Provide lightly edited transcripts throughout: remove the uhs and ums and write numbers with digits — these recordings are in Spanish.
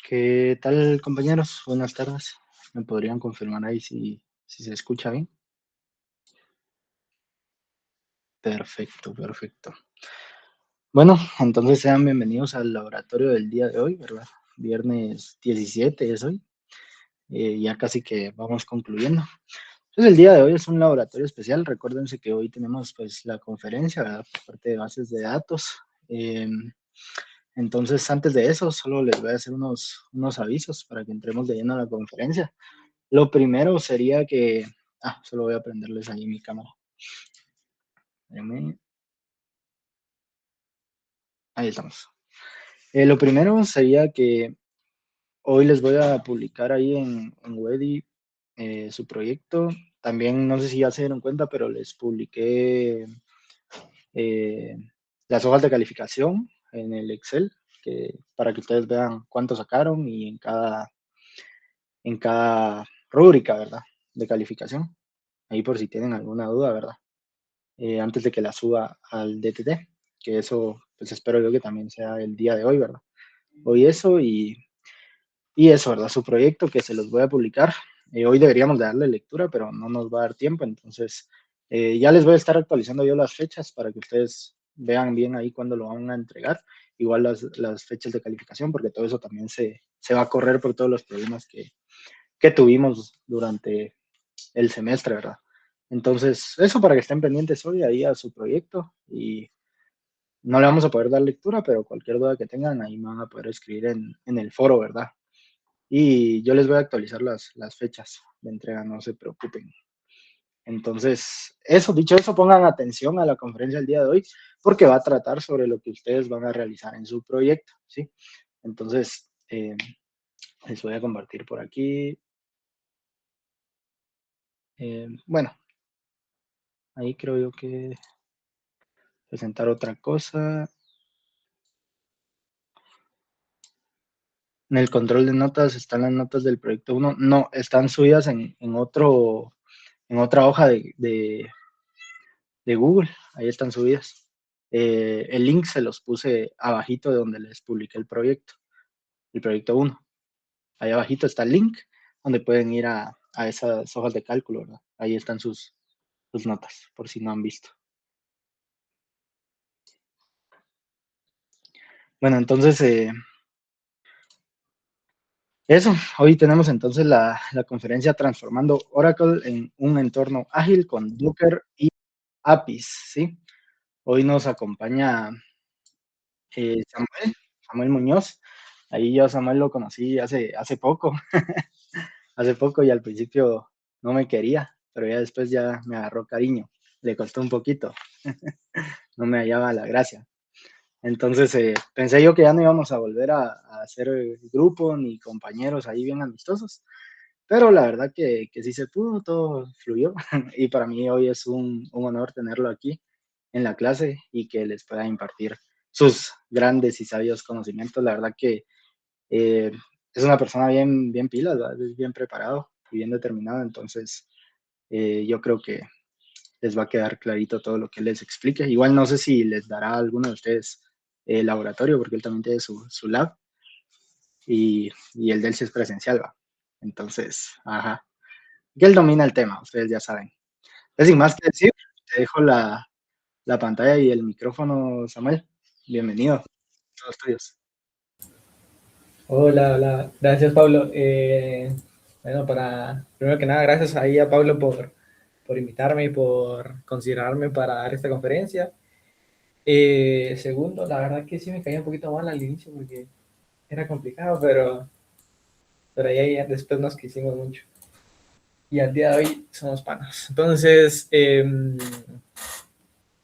¿Qué tal, compañeros? Buenas tardes. ¿Me podrían confirmar ahí si se escucha bien? Perfecto, perfecto. Bueno, entonces sean bienvenidos al laboratorio del día de hoy, ¿verdad? Viernes 17 es hoy, ya casi que vamos concluyendo. Entonces el día de hoy es un laboratorio especial. Recuérdense que hoy tenemos pues la conferencia, ¿verdad? Por parte de bases de datos. Entonces, antes de eso, solo les voy a hacer unos avisos para que entremos de lleno a la conferencia. Lo primero sería que, solo voy a prenderles ahí mi cámara. Espérenme. Ahí estamos. Lo primero sería que hoy les voy a publicar ahí en Wedi su proyecto. También no sé si ya se dieron cuenta, pero les publiqué eh, las hojas de calificación en el Excel, para que ustedes vean cuánto sacaron y en cada rúbrica, ¿verdad? De calificación. Ahí por si tienen alguna duda, ¿verdad? Antes de que la suba al DTT, que eso pues espero yo que también sea el día de hoy, ¿verdad? Hoy eso y eso, ¿verdad? Su proyecto que se los voy a publicar. Hoy deberíamos de darle lectura, pero no nos va a dar tiempo, entonces ya les voy a estar actualizando yo las fechas para que ustedes vean bien ahí cuándo lo van a entregar. Igual las fechas de calificación, porque todo eso también se va a correr por todos los problemas que tuvimos durante el semestre, ¿verdad? Entonces, eso para que estén pendientes hoy ahí a su proyecto y no le vamos a poder dar lectura, pero cualquier duda que tengan ahí me van a poder escribir en el foro, ¿verdad? Y yo les voy a actualizar las fechas de entrega, no se preocupen. Entonces, eso, dicho eso, pongan atención a la conferencia del día de hoy, porque va a tratar sobre lo que ustedes van a realizar en su proyecto, ¿sí? Entonces, les voy a compartir por aquí. Bueno, ahí creo yo que presentar otra cosa. En el control de notas están las notas del proyecto 1. No, están subidas en otra hoja de Google. Ahí están subidas. El link se los puse abajito de donde les publiqué el proyecto 1. Ahí abajito está el link donde pueden ir a esas hojas de cálculo, ¿verdad? Ahí están sus notas, por si no han visto. Bueno, entonces, eso, hoy tenemos entonces la conferencia Transformando Oracle en un entorno ágil con Docker y APIs, ¿sí? Hoy nos acompaña Samuel Muñoz. Ahí yo a Samuel lo conocí hace poco, hace poco y al principio no me quería, pero ya después ya me agarró cariño. Le costó un poquito, no me hallaba la gracia. Entonces pensé yo que ya no íbamos a volver a hacer grupo ni compañeros ahí bien amistosos, pero la verdad que sí se pudo, todo fluyó y para mí hoy es un honor tenerlo aquí en la clase y que les pueda impartir sus grandes y sabios conocimientos. La verdad que eh, es una persona bien pila, ¿verdad? Es bien preparado y bien determinado, entonces yo creo que les va a quedar clarito todo lo que les explique. Igual no sé si les dará a alguno de ustedes laboratorio, porque él también tiene su lab y el de él sí es presencial, ¿va? Entonces, ajá, que él domina el tema, ustedes ya saben. Es sin más que decir, te dejo la pantalla y el micrófono, Samuel. Bienvenido, todos tuyos. Hola, hola. Gracias, Pablo. Bueno, primero que nada, gracias ahí a Pablo por invitarme y por considerarme para dar esta conferencia. Segundo, la verdad que sí me caía un poquito mal al inicio porque era complicado, pero ya después nos quisimos mucho. Y al día de hoy somos panas. Entonces,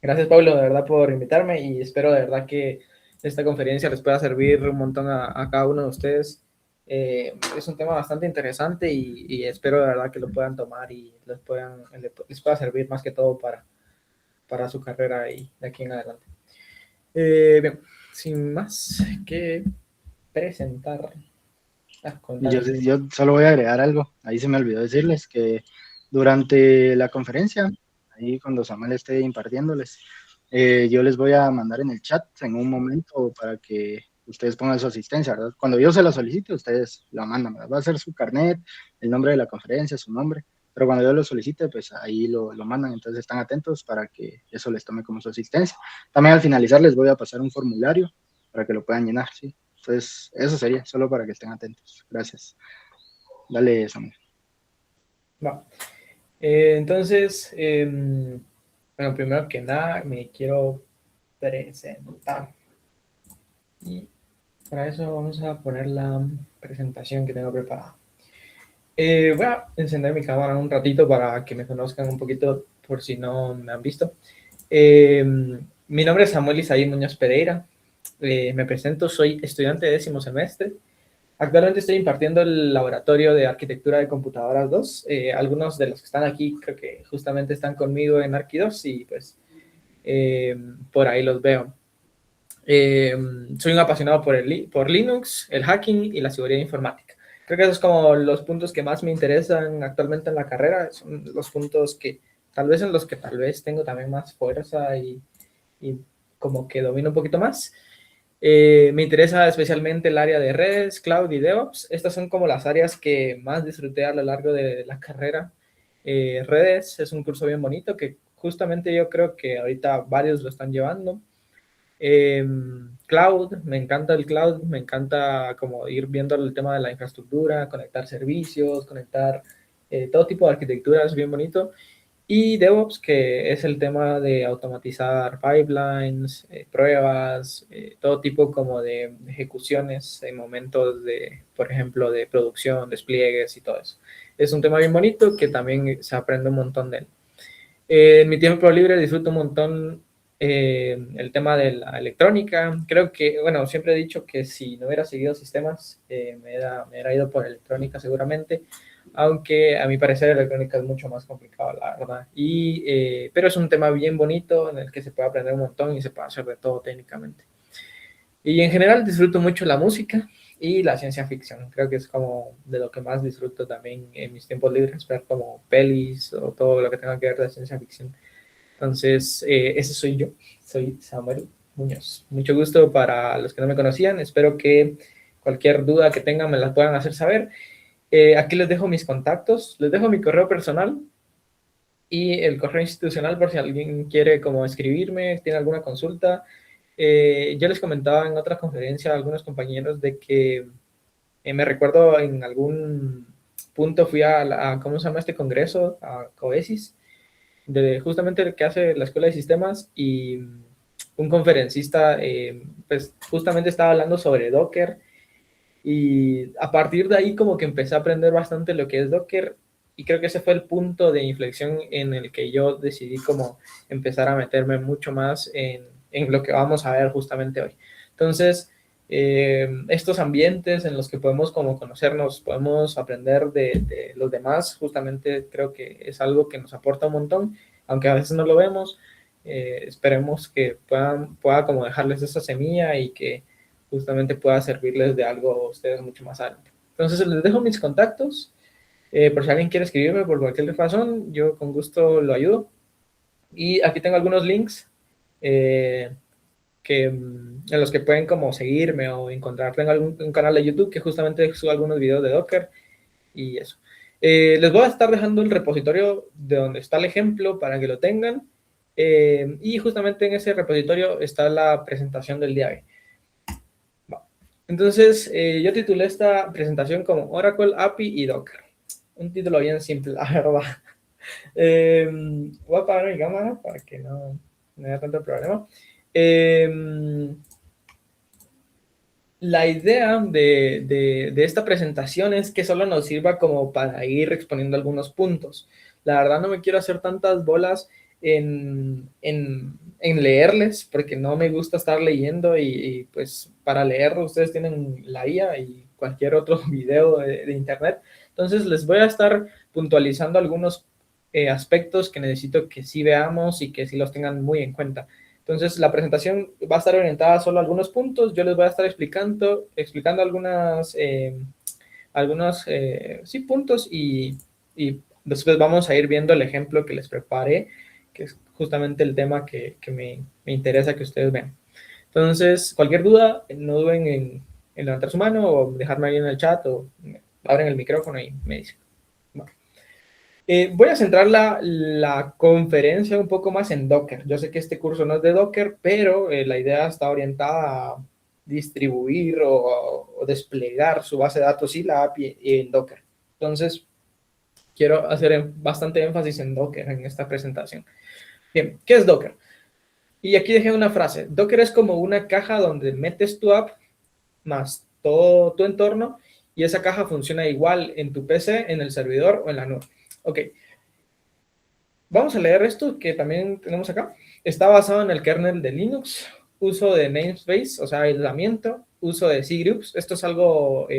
gracias, Pablo, de verdad, por invitarme y espero de verdad que esta conferencia les pueda servir un montón a cada uno de ustedes. Es un tema bastante interesante y espero de verdad que lo puedan tomar y les pueda servir más que todo para su carrera y de aquí en adelante. Bien, sin más que presentar contarles. Yo solo voy a agregar algo, ahí se me olvidó decirles que durante la conferencia, ahí cuando Samuel esté impartiéndoles, yo les voy a mandar en el chat en un momento para que ustedes pongan su asistencia, ¿verdad? Cuando yo se la solicite, ustedes la mandan, ¿verdad? Va a ser su carnet, el nombre de la conferencia, su nombre, pero cuando yo lo solicite, pues ahí lo mandan, entonces están atentos para que eso les tome como su asistencia. También al finalizar les voy a pasar un formulario para que lo puedan llenar, ¿sí? Entonces, eso sería, solo para que estén atentos. Gracias. Dale, Samuel. Va. Entonces, bueno, primero que nada, me quiero presentar. Y para eso vamos a poner la presentación que tengo preparada. Voy a encender mi cámara un ratito para que me conozcan un poquito por si no me han visto. Mi nombre es Samuel Isaí Muñoz Pereira. Me presento, soy estudiante de 10º semestre. Actualmente estoy impartiendo el laboratorio de arquitectura de computadoras 2. Algunos de los que están aquí creo que justamente están conmigo en Arqui 2 y pues por ahí los veo. Soy un apasionado por Linux, el hacking y la seguridad informática. Creo que esos son como los puntos que más me interesan actualmente en la carrera. Son los puntos que tal vez en los que tal vez tengo también más fuerza y como que domino un poquito más. Me interesa especialmente el área de redes, cloud y DevOps. Estas son como las áreas que más disfruté a lo largo de la carrera. Redes es un curso bien bonito que justamente yo creo que ahorita varios lo están llevando. Cloud, me encanta el cloud, me encanta como ir viendo el tema de la infraestructura, conectar servicios, conectar todo tipo de arquitectura, es bien bonito. Y DevOps, que es el tema de automatizar pipelines, pruebas, todo tipo como de ejecuciones en momentos de, por ejemplo, de producción, despliegues y todo eso. Es un tema bien bonito que también se aprende un montón de él. En mi tiempo libre disfruto un montón el tema de la electrónica. Creo que, bueno, siempre he dicho que si no hubiera seguido sistemas, me hubiera ido por electrónica seguramente, aunque a mi parecer electrónica es mucho más complicado, la verdad. Pero es un tema bien bonito en el que se puede aprender un montón y se puede hacer de todo técnicamente. Y en general disfruto mucho la música y la ciencia ficción. Creo que es como de lo que más disfruto también en mis tiempos libres, ver como pelis o todo lo que tenga que ver de ciencia ficción. Entonces, ese soy yo, soy Samuel Muñoz. Mucho gusto para los que no me conocían. Espero que cualquier duda que tengan me la puedan hacer saber. Aquí les dejo mis contactos, les dejo mi correo personal y el correo institucional por si alguien quiere como escribirme, tiene alguna consulta. Yo les comentaba en otra conferencia a algunos compañeros de que me recuerdo en algún punto fui ¿cómo se llama este congreso? A COESIS, de justamente el que hace la Escuela de Sistemas, y un conferencista pues justamente estaba hablando sobre Docker, y a partir de ahí como que empecé a aprender bastante lo que es Docker, y creo que ese fue el punto de inflexión en el que yo decidí como empezar a meterme mucho más en lo que vamos a ver justamente hoy. Entonces, estos ambientes en los que podemos como conocernos, podemos aprender de los demás, justamente creo que es algo que nos aporta un montón, aunque a veces no lo vemos. Esperemos que pueda como dejarles esa semilla y que justamente pueda servirles de algo a ustedes mucho más adelante. Entonces les dejo mis contactos, por si alguien quiere escribirme por cualquier razón, yo con gusto lo ayudo. Y aquí tengo algunos links eh, en los que pueden como seguirme o encontrar. Tengo un canal de YouTube que justamente subo algunos videos de Docker y eso. Les voy a estar dejando el repositorio de donde está el ejemplo para que lo tengan. Y justamente en ese repositorio está la presentación del día de hoy. Entonces, yo titulé esta presentación como Oracle, API y Docker. Un título bien simple, la verdad. Voy a apagar mi cámara para que no me haya tanto problema. La idea de esta presentación es que solo nos sirva como para ir exponiendo algunos puntos. La verdad no me quiero hacer tantas bolas en leerles, porque no me gusta estar leyendo y pues para leer ustedes tienen la IA y cualquier otro video de internet. Entonces les voy a estar puntualizando algunos aspectos que necesito que sí veamos y que sí los tengan muy en cuenta. Entonces, la presentación va a estar orientada solo a algunos puntos. Yo les voy a estar explicando algunos sí, puntos y después vamos a ir viendo el ejemplo que les preparé, que es justamente el tema que me interesa que ustedes vean. Entonces, cualquier duda, no duden en levantar su mano o dejarme ahí en el chat o abren el micrófono y me dicen. Bueno. Voy a centrar la conferencia un poco más en Docker. Yo sé que este curso no es de Docker, pero la idea está orientada a distribuir o desplegar su base de datos y la API en Docker. Entonces, quiero hacer bastante énfasis en Docker en esta presentación. Bien, ¿qué es Docker? Y aquí dejé una frase. Docker es como una caja donde metes tu app más todo tu entorno y esa caja funciona igual en tu PC, en el servidor o en la nube. Ok, vamos a leer esto que también tenemos acá. Está basado en el kernel de Linux, uso de namespace, o sea, aislamiento, uso de cgroups. Esto es algo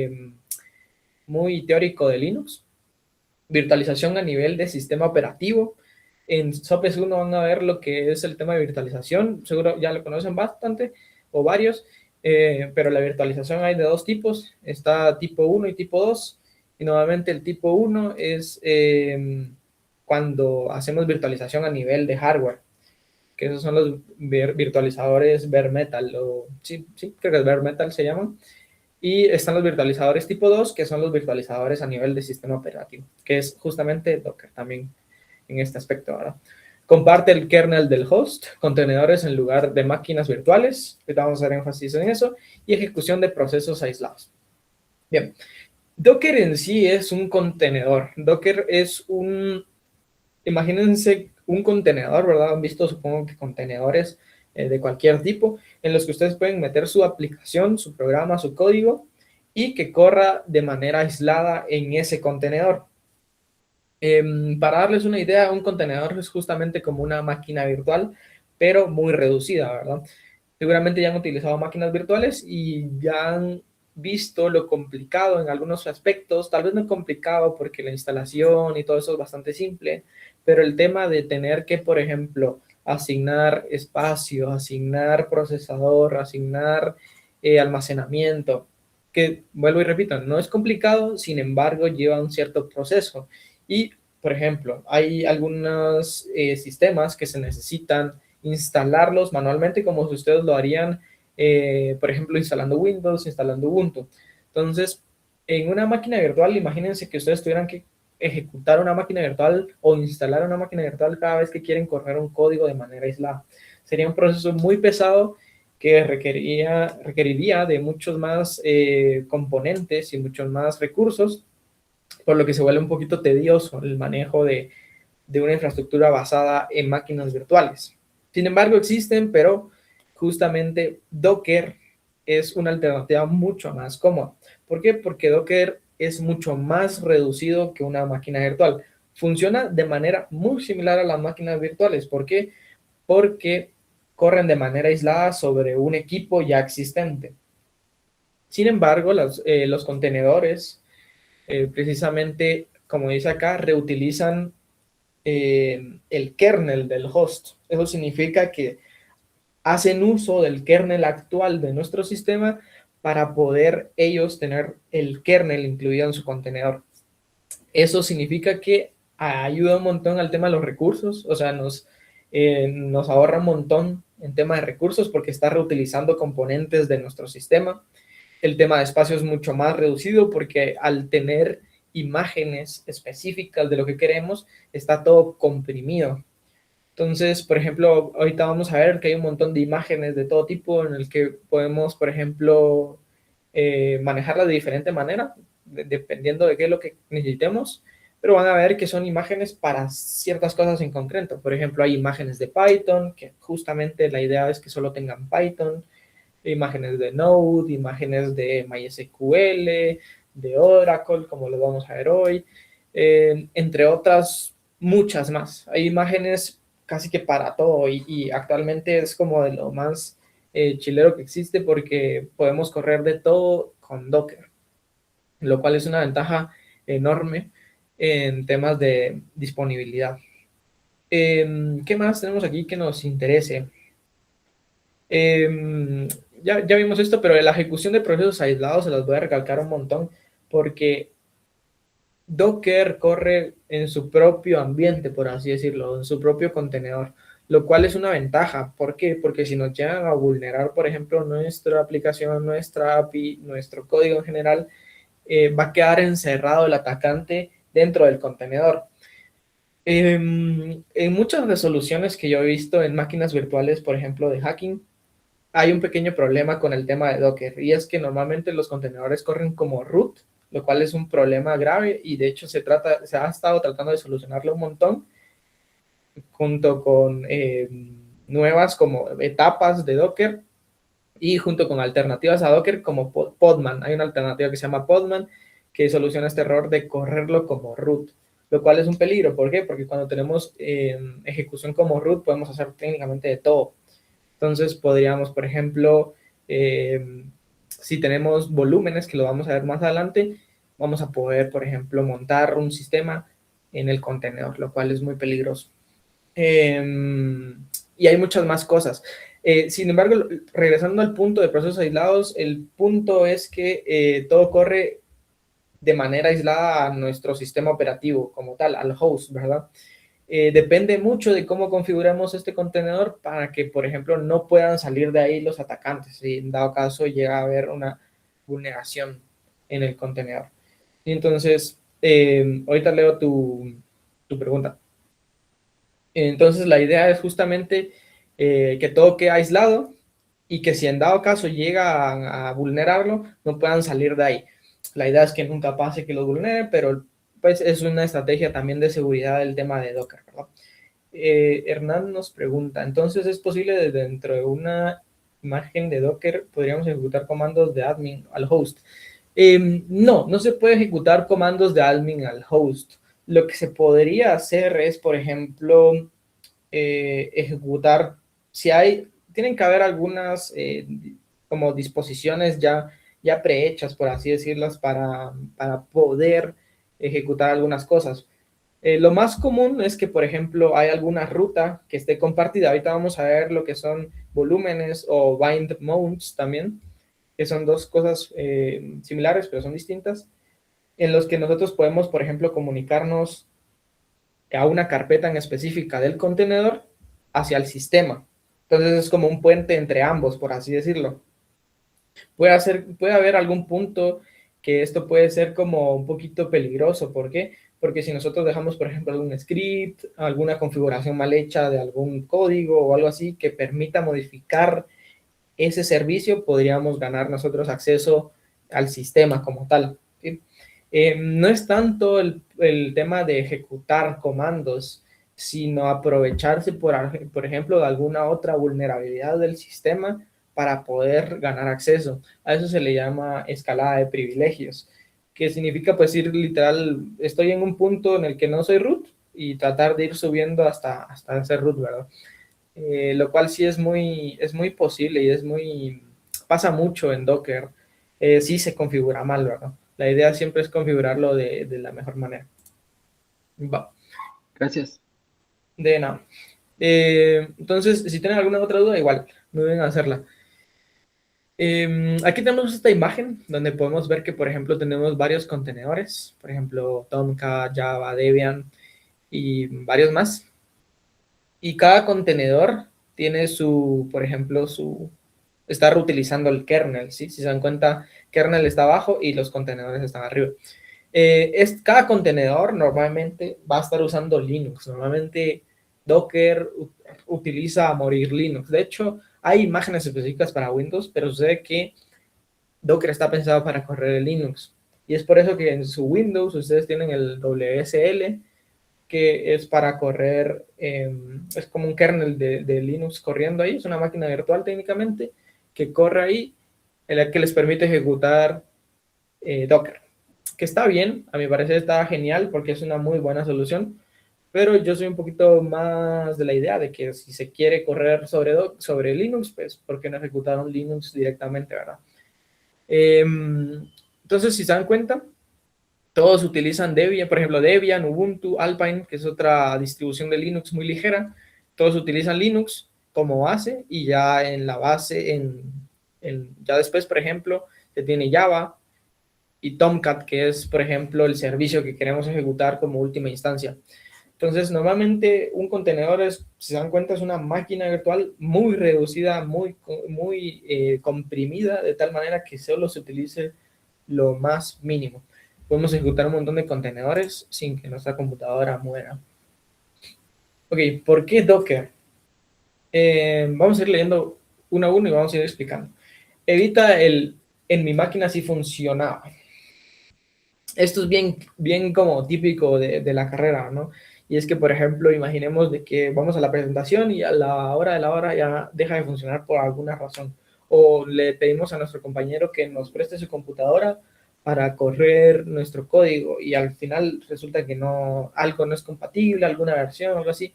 muy teórico de Linux. Virtualización a nivel de sistema operativo. En SOPES 1 van a ver lo que es el tema de virtualización. Seguro ya lo conocen bastante o varios, pero la virtualización hay de dos tipos. Está tipo 1 y tipo 2. Y nuevamente el tipo 1 es cuando hacemos virtualización a nivel de hardware, que esos son los virtualizadores bare metal, o sí, creo que es bare metal se llaman. Y están los virtualizadores tipo 2, que son los virtualizadores a nivel de sistema operativo, que es justamente Docker también en este aspecto, ¿verdad? Comparte el kernel del host, contenedores en lugar de máquinas virtuales, ahorita vamos a hacer énfasis en eso, y ejecución de procesos aislados. Bien, Docker en sí es un contenedor. Docker es imagínense un contenedor, ¿verdad? Han visto, supongo que contenedores de cualquier tipo, en los que ustedes pueden meter su aplicación, su programa, su código, y que corra de manera aislada en ese contenedor. Para darles una idea, un contenedor es justamente como una máquina virtual, pero muy reducida, ¿verdad? Seguramente ya han utilizado máquinas virtuales y ya han visto lo complicado en algunos aspectos, tal vez no complicado porque la instalación y todo eso es bastante simple, pero el tema de tener que, por ejemplo, asignar espacio, asignar procesador, asignar almacenamiento, que vuelvo y repito, no es complicado, sin embargo, lleva un cierto proceso. Y, por ejemplo, hay algunos sistemas que se necesitan instalarlos manualmente como si ustedes lo harían, por ejemplo, instalando Windows, instalando Ubuntu. Entonces, en una máquina virtual, imagínense que ustedes tuvieran que ejecutar una máquina virtual o instalar una máquina virtual cada vez que quieren correr un código de manera aislada. Sería un proceso muy pesado que requeriría de muchos más componentes y muchos más recursos, por lo que se vuelve un poquito tedioso el manejo de una infraestructura basada en máquinas virtuales. Sin embargo, existen, pero justamente Docker es una alternativa mucho más cómoda. ¿Por qué? Porque Docker es mucho más reducido que una máquina virtual. Funciona de manera muy similar a las máquinas virtuales. ¿Por qué? Porque corren de manera aislada sobre un equipo ya existente. Sin embargo, los contenedores, precisamente, como dice acá, reutilizan el kernel del host. Eso significa que hacen uso del kernel actual de nuestro sistema para poder ellos tener el kernel incluido en su contenedor. Eso significa que ayuda un montón al tema de los recursos, o sea, nos ahorra un montón en tema de recursos porque está reutilizando componentes de nuestro sistema. El tema de espacio es mucho más reducido porque al tener imágenes específicas de lo que queremos, está todo comprimido. Entonces, por ejemplo, ahorita vamos a ver que hay un montón de imágenes de todo tipo en el que podemos, por ejemplo, manejarlas de diferente manera, dependiendo de qué es lo que necesitemos, pero van a ver que son imágenes para ciertas cosas en concreto. Por ejemplo, hay imágenes de Python, que justamente la idea es que solo tengan Python, imágenes de Node, imágenes de MySQL, de Oracle, como lo vamos a ver hoy, entre otras muchas más. Hay imágenes casi que para todo y actualmente es como de lo más chilero que existe porque podemos correr de todo con Docker, lo cual es una ventaja enorme en temas de disponibilidad. ¿Qué más tenemos aquí que nos interese? Ya vimos esto, pero la ejecución de procesos aislados se las voy a recalcar un montón porque Docker corre en su propio ambiente, por así decirlo, en su propio contenedor, lo cual es una ventaja. ¿Por qué? Porque si nos llegan a vulnerar, por ejemplo, nuestra aplicación, nuestra API, nuestro código en general, va a quedar encerrado el atacante dentro del contenedor. En muchas resoluciones que yo he visto en máquinas virtuales, por ejemplo, de hacking, hay un pequeño problema con el tema de Docker, y es que normalmente los contenedores corren como root, lo cual es un problema grave, y de hecho se ha estado tratando de solucionarlo un montón, junto con nuevas como etapas de Docker, y junto con alternativas a Docker como Podman. Hay una alternativa que se llama Podman que soluciona este error de correrlo como root, lo cual es un peligro. ¿Por qué? Porque cuando tenemos ejecución como root podemos hacer técnicamente de todo. Entonces podríamos, por ejemplo, si tenemos volúmenes, que lo vamos a ver más adelante, vamos a poder, por ejemplo, montar un sistema en el contenedor, lo cual es muy peligroso. Y hay muchas más cosas. Sin embargo, regresando al punto de procesos aislados, el punto es que todo corre de manera aislada a nuestro sistema operativo como tal, al host, ¿verdad? Depende mucho de cómo configuramos este contenedor para que, por ejemplo, no puedan salir de ahí los atacantes. Si en dado caso llega a haber una vulneración en el contenedor. Y entonces, ahorita leo tu pregunta. Entonces, la idea es justamente que todo quede aislado y que si en dado caso llega a vulnerarlo, no puedan salir de ahí. La idea es que nunca pase que lo vulneren, pero pues es una estrategia también de seguridad del tema de Docker, ¿verdad? Hernán nos pregunta, entonces es posible desde dentro de una imagen de Docker podríamos ejecutar comandos de admin al host. No, no se puede ejecutar comandos de admin al host. Lo que se podría hacer es, por ejemplo, ejecutar, si hay, tienen que haber algunas como disposiciones ya prehechas, por así decirlas, para poder ejecutar algunas cosas. Lo más común es que, por ejemplo, hay alguna ruta que esté compartida. Ahorita vamos a ver lo que son volúmenes o bind mounts también, que son dos cosas similares, pero son distintas, en los que nosotros podemos, por ejemplo, comunicarnos a una carpeta en específica del contenedor hacia el sistema. Entonces es como un puente entre ambos, por así decirlo. Puede haber algún punto que esto puede ser como un poquito peligroso. ¿Por qué? Porque si nosotros dejamos, por ejemplo, algún script, alguna configuración mal hecha de algún código o algo así que permita modificar ese servicio, podríamos ganar nosotros acceso al sistema como tal. ¿Sí? No es tanto el tema de ejecutar comandos, sino aprovecharse, por ejemplo, de alguna otra vulnerabilidad del sistema para poder ganar acceso. A eso se le llama escalada de privilegios, que significa pues ir literal, estoy en un punto en el que no soy root y tratar de ir subiendo hasta ser root, ¿verdad? Lo cual sí es muy posible y pasa mucho en Docker. Sí se configura mal, ¿verdad? La idea siempre es configurarlo de la mejor manera. Va. Gracias. De nada. Entonces, si tienen alguna otra duda, igual, no deben hacerla. Aquí tenemos esta imagen donde podemos ver que, por ejemplo, tenemos varios contenedores, por ejemplo, Tomcat, Java, Debian y varios más. Y cada contenedor tiene por ejemplo, está reutilizando el kernel, ¿sí? Si se dan cuenta, kernel está abajo y los contenedores están arriba. Cada contenedor normalmente va a estar usando Linux. Normalmente Docker utiliza a morir Linux. De hecho, hay imágenes específicas para Windows, pero sucede que Docker está pensado para correr en Linux. Y es por eso que en su Windows ustedes tienen el WSL, que es para correr, es como un kernel de Linux corriendo ahí, es una máquina virtual técnicamente, que corre ahí, en la que les permite ejecutar Docker, que está bien, a mi parecer está genial porque es una muy buena solución, pero yo soy un poquito más de la idea de que si se quiere correr sobre Linux, pues ¿por qué no ejecutar un Linux directamente, verdad? Entonces, si se dan cuenta, todos utilizan Debian, por ejemplo, Debian, Ubuntu, Alpine, que es otra distribución de Linux muy ligera. Todos utilizan Linux como base y ya en la base, ya después, por ejemplo, se tiene Java y Tomcat, que es, por ejemplo, el servicio que queremos ejecutar como última instancia. Entonces, normalmente un contenedor es, si se dan cuenta, es una máquina virtual muy reducida, muy comprimida, de tal manera que solo se utilice lo más mínimo. Podemos ejecutar un montón de contenedores sin que nuestra computadora muera. Ok, ¿por qué Docker? Vamos a ir leyendo uno a uno y vamos a ir explicando. Evita en mi máquina si funcionaba. Esto es bien como típico de la carrera, ¿no? Y es que, por ejemplo, imaginemos de que vamos a la presentación y a la hora de la hora ya deja de funcionar por alguna razón. O le pedimos a nuestro compañero que nos preste su computadora para correr nuestro código y al final resulta que no, algo no es compatible, alguna versión, algo así.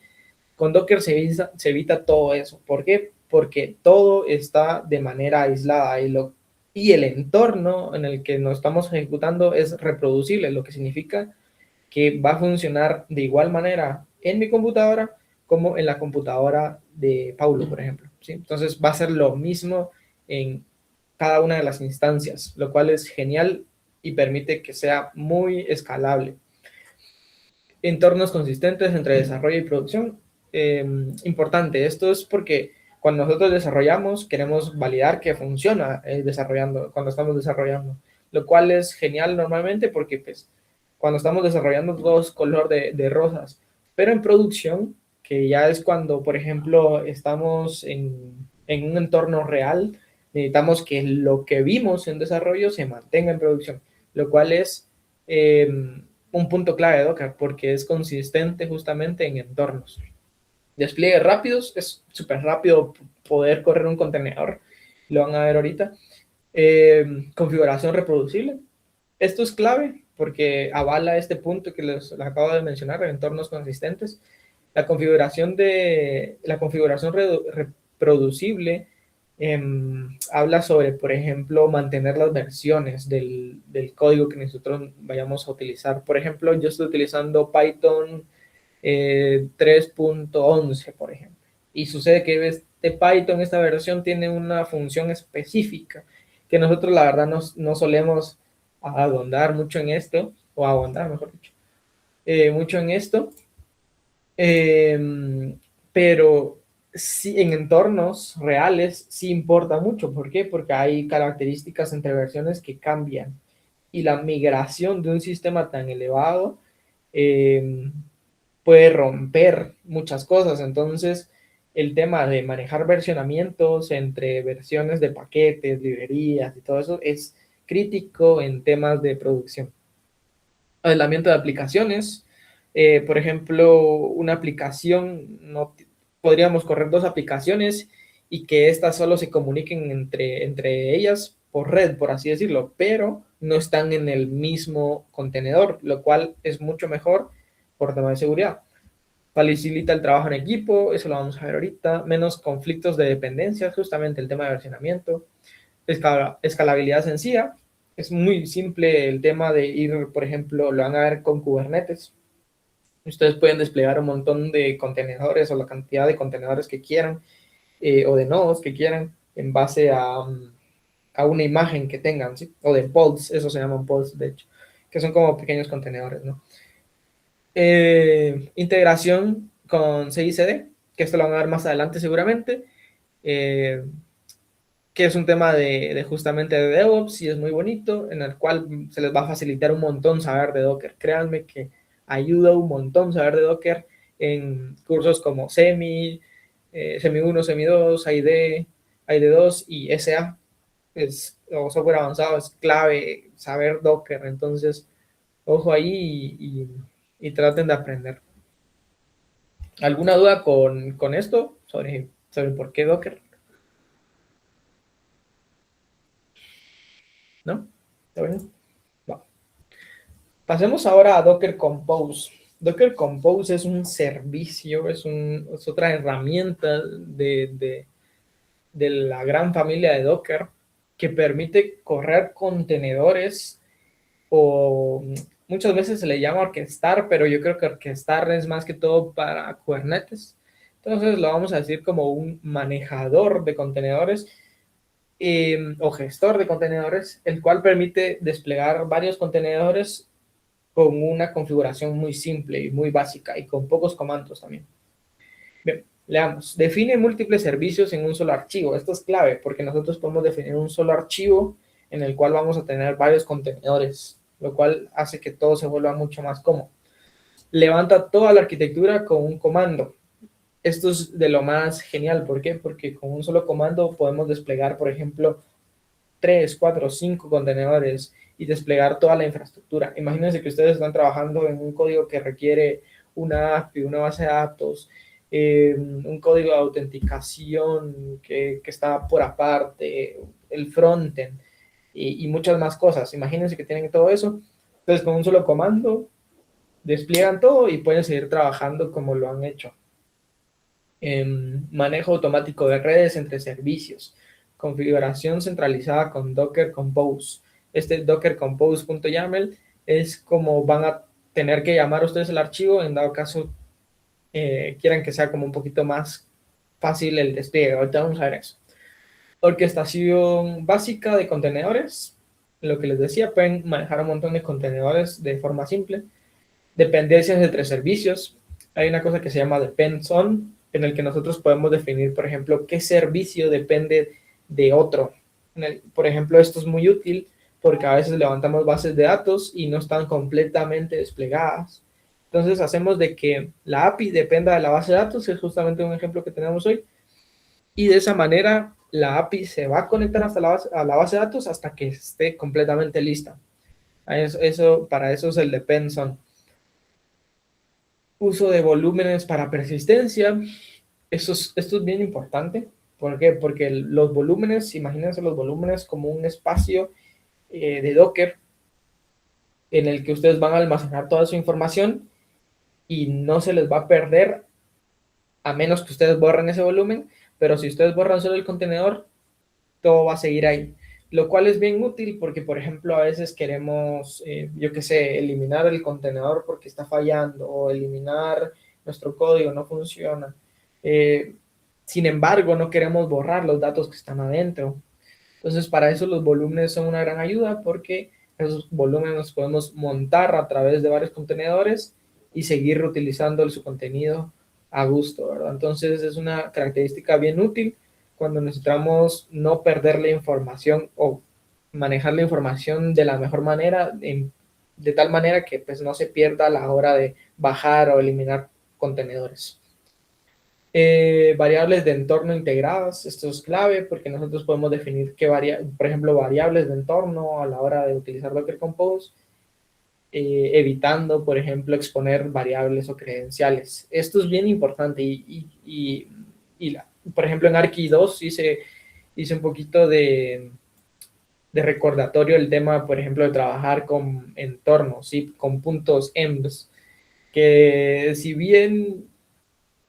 Con Docker se evita todo eso. ¿Por qué? Porque todo está de manera aislada y el entorno en el que nos estamos ejecutando es reproducible, lo que significa que va a funcionar de igual manera en mi computadora como en la computadora de Paulo, por ejemplo. ¿Sí? Entonces va a ser lo mismo en cada una de las instancias, lo cual es genial y permite que sea muy escalable. Entornos consistentes entre desarrollo y producción. Importante, esto es porque cuando nosotros desarrollamos queremos validar que funciona cuando estamos desarrollando, lo cual es genial normalmente porque pues cuando estamos desarrollando todo es color de rosas, pero en producción, que ya es cuando por ejemplo estamos en un entorno real, necesitamos que lo que vimos en desarrollo se mantenga en producción, lo cual es un punto clave de Docker porque es consistente justamente en entornos. Despliegues rápidos, es súper rápido poder correr un contenedor, lo van a ver ahorita. Configuración reproducible. Esto es clave porque avala este punto que les acabo de mencionar, entornos consistentes. La configuración reproducible habla sobre, por ejemplo, mantener las versiones del código que nosotros vayamos a utilizar. Por ejemplo, yo estoy utilizando Python 3.11, por ejemplo. Y sucede que este Python, esta versión, tiene una función específica que nosotros, la verdad, no solemos ahondar mucho en esto, o ahondar, mejor dicho, mucho en esto. Pero sí, en entornos reales sí importa mucho. ¿Por qué? Porque hay características entre versiones que cambian. Y la migración de un sistema tan elevado puede romper muchas cosas. Entonces, el tema de manejar versionamientos entre versiones de paquetes, librerías y todo eso es crítico en temas de producción. Aislamiento de aplicaciones. Por ejemplo, una aplicación, no podríamos correr dos aplicaciones y que éstas solo se comuniquen entre ellas por red, por así decirlo, pero no están en el mismo contenedor, lo cual es mucho mejor por tema de seguridad. Facilita el trabajo en equipo, eso lo vamos a ver ahorita. Menos conflictos de dependencias, justamente el tema de versionamiento. Escalabilidad sencilla. Es muy simple el tema de ir, por ejemplo, lo van a ver con Kubernetes. Ustedes pueden desplegar un montón de contenedores o la cantidad de contenedores que quieran o de nodos que quieran en base a una imagen que tengan, ¿sí? O de pods, eso se llaman pods, de hecho, que son como pequeños contenedores, ¿no? Integración con CI/CD, que esto lo van a ver más adelante seguramente, que es un tema de justamente de DevOps y es muy bonito, en el cual se les va a facilitar un montón saber de Docker. Créanme que ayuda un montón saber de Docker en cursos como Semi 1, Semi 2, ID 2 y SA, o software avanzado, es clave saber Docker. Entonces, ojo ahí y traten de aprender. ¿Alguna duda con esto sobre por qué Docker? ¿No? ¿Está bien? Va. Pasemos ahora a Docker Compose. Docker Compose es un servicio, es otra herramienta de la gran familia de Docker que permite correr contenedores o muchas veces se le llama orquestar, pero yo creo que orquestar es más que todo para Kubernetes. Entonces lo vamos a decir como un manejador de contenedores o gestor de contenedores, el cual permite desplegar varios contenedores con una configuración muy simple y muy básica y con pocos comandos también. Bien, leamos. Define múltiples servicios en un solo archivo. Esto es clave porque nosotros podemos definir un solo archivo en el cual vamos a tener varios contenedores, lo cual hace que todo se vuelva mucho más cómodo. Levanta toda la arquitectura con un comando. Esto es de lo más genial. ¿Por qué? Porque con un solo comando podemos desplegar, por ejemplo, 3, 4, 5 contenedores y desplegar toda la infraestructura. Imagínense que ustedes están trabajando en un código que requiere una API, una base de datos, un código de autenticación que está por aparte, el frontend y muchas más cosas. Imagínense que tienen todo eso. Entonces, con un solo comando, despliegan todo y pueden seguir trabajando como lo han hecho. Manejo automático de redes entre servicios, configuración centralizada con Docker Compose. Este Docker Compose.yaml es como van a tener que llamar ustedes el archivo en dado caso quieran que sea como un poquito más fácil el despliegue. Ahorita vamos a ver eso. Orquestación básica de contenedores. Lo que les decía, pueden manejar un montón de contenedores de forma simple. Dependencias entre servicios. Hay una cosa que se llama depends on, en el que nosotros podemos definir, por ejemplo, qué servicio depende de otro. Por ejemplo, esto es muy útil porque a veces levantamos bases de datos y no están completamente desplegadas. Entonces hacemos de que la API dependa de la base de datos, es justamente un ejemplo que tenemos hoy, y de esa manera la API se va a conectar hasta a la base de datos hasta que esté completamente lista. Para eso es el depends on. Uso de volúmenes para persistencia. Esto es bien importante. ¿Por qué? Porque los volúmenes, imagínense los volúmenes como un espacio de Docker en el que ustedes van a almacenar toda su información y no se les va a perder a menos que ustedes borren ese volumen, pero si ustedes borran solo el contenedor, todo va a seguir ahí. Lo cual es bien útil porque, por ejemplo, a veces queremos, yo qué sé, eliminar el contenedor porque está fallando o eliminar nuestro código, no funciona. Sin embargo, no queremos borrar los datos que están adentro. Entonces, para eso los volúmenes son una gran ayuda porque esos volúmenes los podemos montar a través de varios contenedores y seguir reutilizando su contenido a gusto, ¿verdad? Entonces, es una característica bien útil cuando necesitamos no perder la información o manejar la información de la mejor manera, de tal manera que pues, no se pierda a la hora de bajar o eliminar contenedores. Variables de entorno integradas, esto es clave porque nosotros podemos definir por ejemplo, variables de entorno a la hora de utilizar Docker Compose, evitando, por ejemplo, exponer variables o credenciales. Esto es bien importante por ejemplo, en Arqui 2 hice un poquito de recordatorio el tema, por ejemplo, de trabajar con entornos, ¿sí? Con puntos envs, que si bien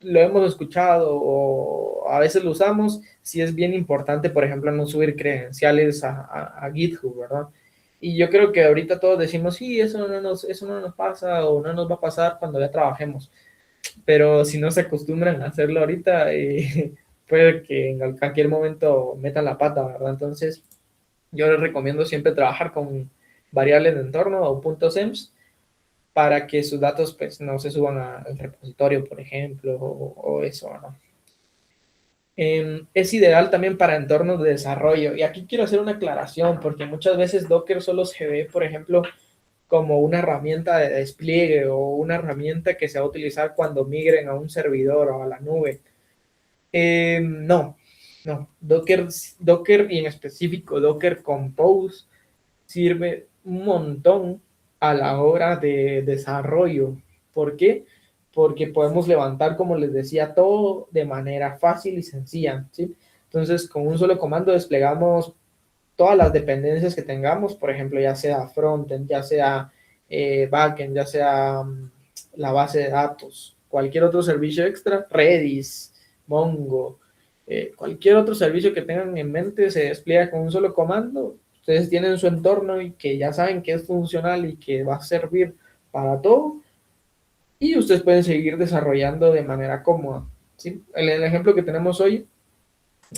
lo hemos escuchado o a veces lo usamos, sí es bien importante, por ejemplo, no subir credenciales a GitHub, ¿verdad? Y yo creo que ahorita todos decimos, sí, eso no nos pasa o no nos va a pasar cuando ya trabajemos. Pero si no se acostumbran a hacerlo ahorita, puede que en cualquier momento metan la pata, ¿verdad? Entonces, yo les recomiendo siempre trabajar con variables de entorno o puntos .env para que sus datos pues, no se suban al repositorio, por ejemplo, o eso, ¿no? Es ideal también para entornos de desarrollo. Y aquí quiero hacer una aclaración, porque muchas veces Docker solo se ve, por ejemplo, como una herramienta de despliegue o una herramienta que se va a utilizar cuando migren a un servidor o a la nube. No. Docker y en específico Docker Compose sirve un montón a la hora de desarrollo. ¿Por qué? Porque podemos levantar, como les decía, todo de manera fácil y sencilla, ¿sí? Entonces, con un solo comando desplegamos todas las dependencias que tengamos, por ejemplo, ya sea frontend, ya sea backend, ya sea la base de datos, cualquier otro servicio extra, Redis, Mongo, cualquier otro servicio que tengan en mente se despliega con un solo comando. Ustedes tienen su entorno y que ya saben que es funcional y que va a servir para todo y ustedes pueden seguir desarrollando de manera cómoda, ¿sí? El ejemplo que tenemos hoy,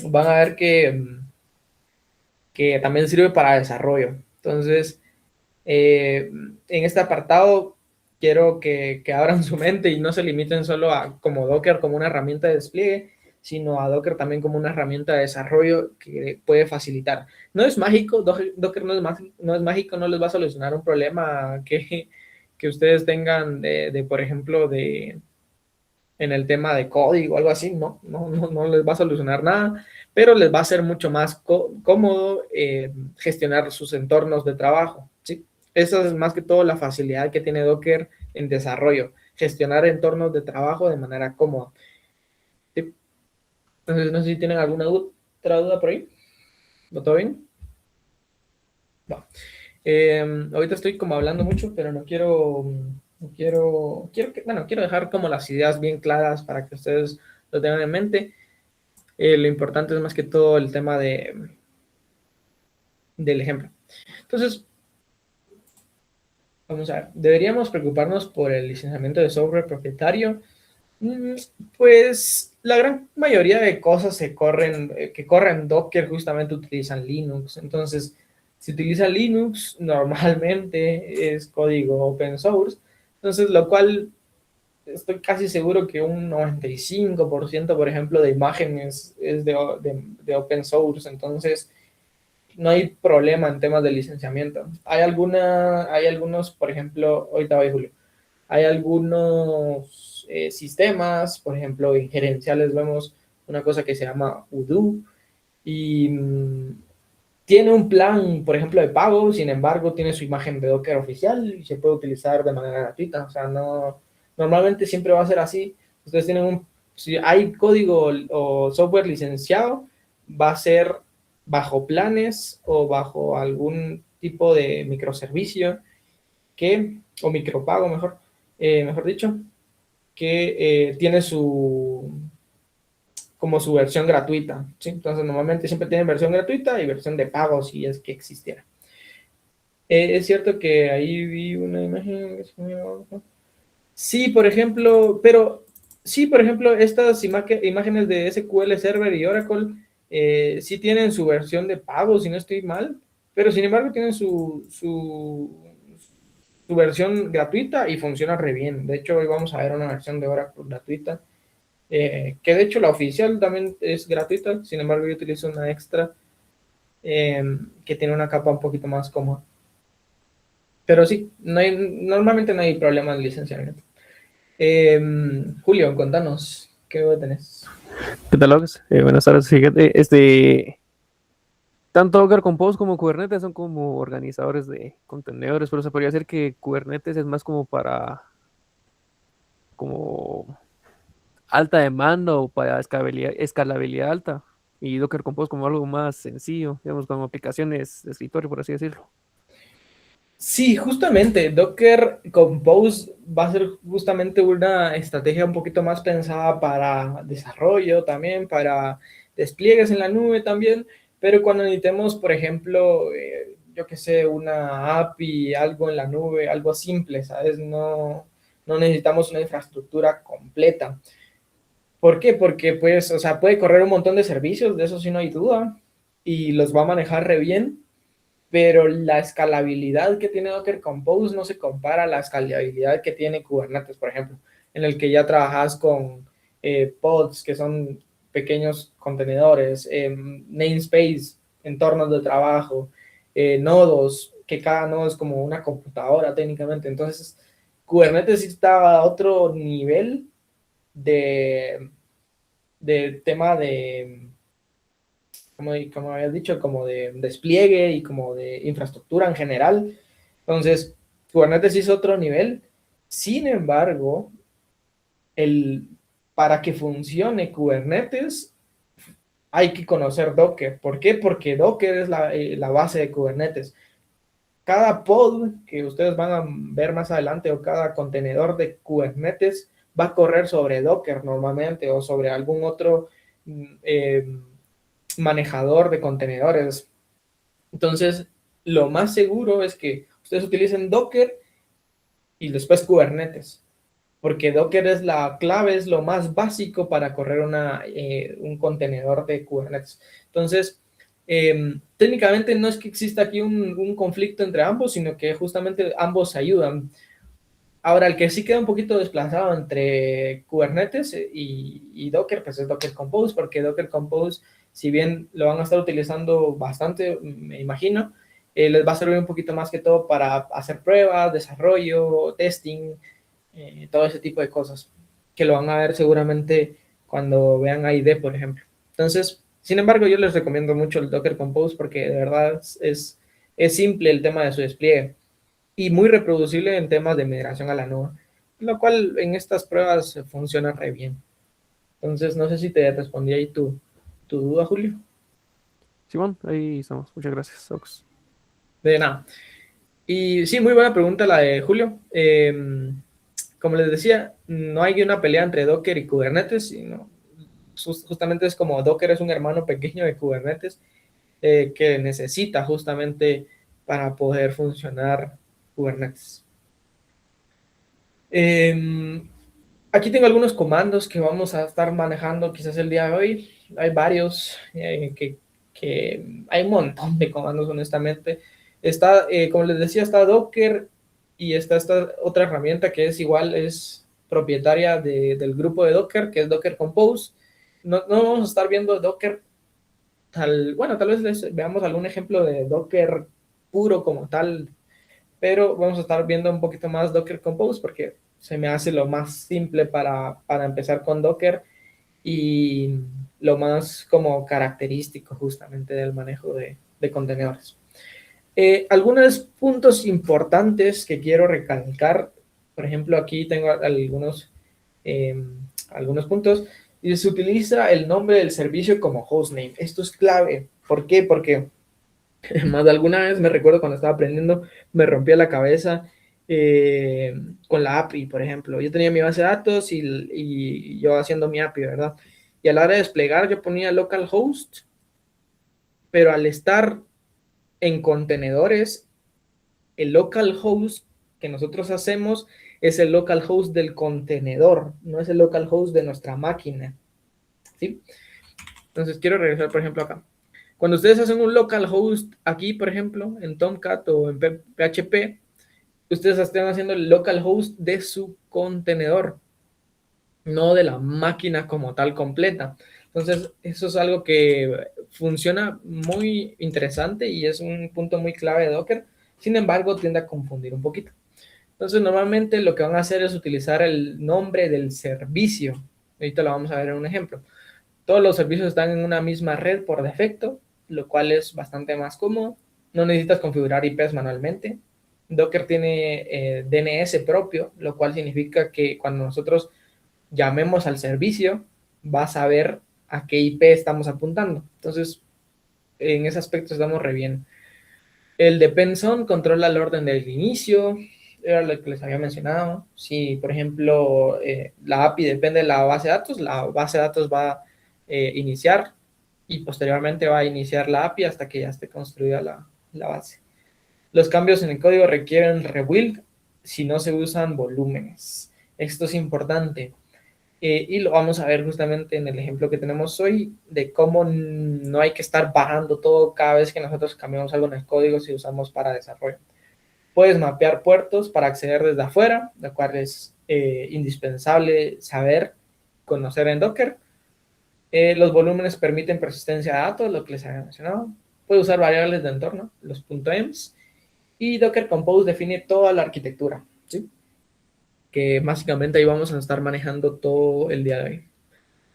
van a ver que también sirve para desarrollo. Entonces, En este apartado quiero que abran su mente y no se limiten solo a como Docker como una herramienta de despliegue, sino a Docker también como una herramienta de desarrollo que puede facilitar. No es mágico, Docker no es mágico, no les va a solucionar un problema que ustedes tengan por ejemplo, en el tema de código o algo así, no les va a solucionar nada, pero les va a ser mucho más cómodo gestionar sus entornos de trabajo, ¿sí? Esa es más que todo la facilidad que tiene Docker en desarrollo, gestionar entornos de trabajo de manera cómoda. ¿Sí? Entonces, no sé si tienen alguna otra duda por ahí. ¿No todo bien? No. Ahorita estoy como hablando mucho, pero quiero dejar como las ideas bien claras para que ustedes lo tengan en mente. Lo importante es más que todo el tema del ejemplo. Entonces, vamos a ver, ¿deberíamos preocuparnos por el licenciamiento de software propietario? Pues la gran mayoría de cosas que corren Docker justamente utilizan Linux. Entonces, si utilizan Linux, normalmente es código open source. Entonces, lo cual estoy casi seguro que un 95%, por ejemplo, de imágenes es de open source. Entonces, no hay problema en temas de licenciamiento. Hay algunos, por ejemplo, ahorita voy, Julio, hay algunos sistemas, por ejemplo, en gerenciales vemos una cosa que se llama Odoo y tiene un plan, por ejemplo, de pago, sin embargo, tiene su imagen de Docker oficial y se puede utilizar de manera gratuita. O sea, no, normalmente siempre va a ser así. Ustedes tienen si hay código o software licenciado, va a ser bajo planes o bajo algún tipo de microservicio o micropago, mejor dicho, que tiene como su versión gratuita, ¿sí? Entonces, normalmente siempre tienen versión gratuita y versión de pago, si es que existiera. Es cierto que ahí vi una imagen. Sí, por ejemplo, estas imágenes de SQL Server y Oracle sí tienen su versión de pago, si no estoy mal, pero sin embargo tienen su versión gratuita y funciona re bien. De hecho, hoy vamos a ver una versión de Oracle gratuita, que de hecho la oficial también es gratuita, sin embargo yo utilizo una extra que tiene una capa un poquito más cómoda. Pero sí, normalmente no hay problema en licenciamiento. Julio, contanos, ¿qué tenés? ¿Qué tal, Alex? Buenas tardes. Fíjate, tanto Docker Compose como Kubernetes son como organizadores de contenedores, pero se podría decir que Kubernetes es más como para como alta demanda o para escalabilidad alta, y Docker Compose como algo más sencillo, digamos, como aplicaciones de escritorio, por así decirlo. Sí, justamente, Docker Compose va a ser justamente una estrategia un poquito más pensada para desarrollo también, para despliegues en la nube también, pero cuando necesitemos, por ejemplo, yo que sé, una API, algo en la nube, algo simple, ¿sabes? No necesitamos una infraestructura completa. ¿Por qué? Porque, pues, o sea, puede correr un montón de servicios, de eso sí no hay duda, y los va a manejar re bien, pero la escalabilidad que tiene Docker Compose no se compara a la escalabilidad que tiene Kubernetes, por ejemplo, en el que ya trabajas con pods, que son pequeños contenedores, namespace, entornos de trabajo, nodos, que cada nodo es como una computadora técnicamente. Entonces, Kubernetes sí está a otro nivel de tema de como habías dicho, como de despliegue y como de infraestructura en general. Entonces, Kubernetes es otro nivel. Sin embargo, para que funcione Kubernetes, hay que conocer Docker. ¿Por qué? Porque Docker es la base de Kubernetes. Cada pod que ustedes van a ver más adelante o cada contenedor de Kubernetes va a correr sobre Docker normalmente o sobre algún otro manejador de contenedores. Entonces, lo más seguro es que ustedes utilicen Docker y después Kubernetes, porque Docker es la clave, es lo más básico para correr un contenedor de Kubernetes. Entonces, Técnicamente no es que exista aquí un conflicto entre ambos, sino que justamente ambos se ayudan. Ahora, el que sí queda un poquito desplazado entre Kubernetes y Docker, pues es Docker Compose, porque Docker Compose, si bien lo van a estar utilizando bastante, me imagino, les va a servir un poquito más que todo para hacer pruebas, desarrollo, testing, todo ese tipo de cosas, que lo van a ver seguramente cuando vean AID, por ejemplo. Entonces, sin embargo, yo les recomiendo mucho el Docker Compose porque de verdad es simple el tema de su despliegue y muy reproducible en temas de migración a la nube, lo cual en estas pruebas funciona re bien. Entonces, no sé si te respondí ahí tu duda, Julio. Simón, ahí estamos. Muchas gracias, Ox. De nada. Y sí, muy buena pregunta la de Julio. Como les decía, no hay una pelea entre Docker y Kubernetes, sino justamente es como Docker es un hermano pequeño de Kubernetes que necesita justamente para poder funcionar Kubernetes. Aquí tengo algunos comandos que vamos a estar manejando quizás el día de hoy. Hay varios que hay un montón de comandos, honestamente. Está, como les decía, está Docker y está esta otra herramienta que es igual, es propietaria del grupo de Docker, que es Docker Compose. No vamos a estar viendo Docker bueno, tal vez veamos algún ejemplo de Docker puro como tal, pero vamos a estar viendo un poquito más Docker Compose porque se me hace lo más simple para empezar con Docker y lo más como característico justamente del manejo de contenedores. Algunos puntos importantes que quiero recalcar, por ejemplo, aquí tengo algunos puntos, y se utiliza el nombre del servicio como hostname. Esto es clave. ¿Por qué? Porque más de alguna vez me recuerdo cuando estaba aprendiendo, me rompía la cabeza con la API, por ejemplo. Yo tenía mi base de datos y yo haciendo mi API, ¿verdad? Y a la hora de desplegar yo ponía localhost, pero al estar en contenedores, el localhost que nosotros hacemos es el localhost del contenedor, no es el localhost de nuestra máquina, ¿sí? Entonces quiero regresar, por ejemplo, acá. Cuando ustedes hacen un localhost aquí, por ejemplo, en Tomcat o en PHP, ustedes están haciendo el localhost de su contenedor, no de la máquina como tal completa. Entonces, eso es algo que funciona muy interesante y es un punto muy clave de Docker. Sin embargo, tiende a confundir un poquito. Entonces, normalmente lo que van a hacer es utilizar el nombre del servicio. Ahorita lo vamos a ver en un ejemplo. Todos los servicios están en una misma red por defecto, lo cual es bastante más cómodo. No necesitas configurar IPs manualmente. Docker tiene DNS propio, lo cual significa que cuando nosotros llamemos al servicio, va a saber a qué IP estamos apuntando. Entonces, en ese aspecto estamos re bien. El depend-on controla el orden del inicio, era lo que les había mencionado. Si, por ejemplo, la API depende de la base de datos, la base de datos va a iniciar y posteriormente va a iniciar la API hasta que ya esté construida la base. Los cambios en el código requieren rebuild si no se usan volúmenes. Esto es importante. Y lo vamos a ver justamente en el ejemplo que tenemos hoy de cómo no hay que estar bajando todo cada vez que nosotros cambiamos algo en el código si usamos para desarrollo. Puedes mapear puertos para acceder desde afuera, lo cual es indispensable saber, conocer en Docker. Los volúmenes permiten persistencia de datos, lo que les había mencionado. Puede usar variables de entorno, los .env. Y Docker Compose define toda la arquitectura, ¿sí? Que básicamente ahí vamos a estar manejando todo el día de hoy.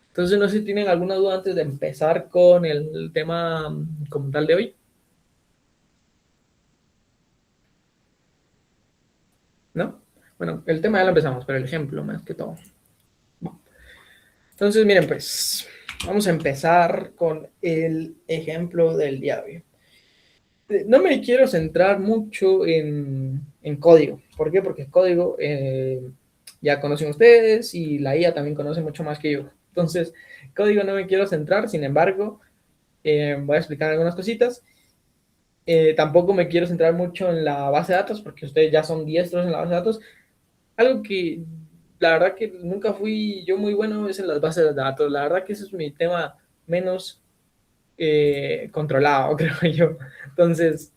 Entonces, no sé si tienen alguna duda antes de empezar con el tema como tal de hoy. ¿No? Bueno, el tema ya lo empezamos, pero el ejemplo más que todo. Bueno, entonces, miren, pues vamos a empezar con el ejemplo del día de hoy. No me quiero centrar mucho en código. ¿Por qué? Porque el código ya conocen ustedes y la IA también conoce mucho más que yo. Entonces, código no me quiero centrar, sin embargo, voy a explicar algunas cositas. Tampoco me quiero centrar mucho en la base de datos, porque ustedes ya son diestros en la base de datos. Algo que la verdad que nunca fui yo muy bueno es en las bases de datos. La verdad que ese es mi tema menos controlado, creo yo. Entonces,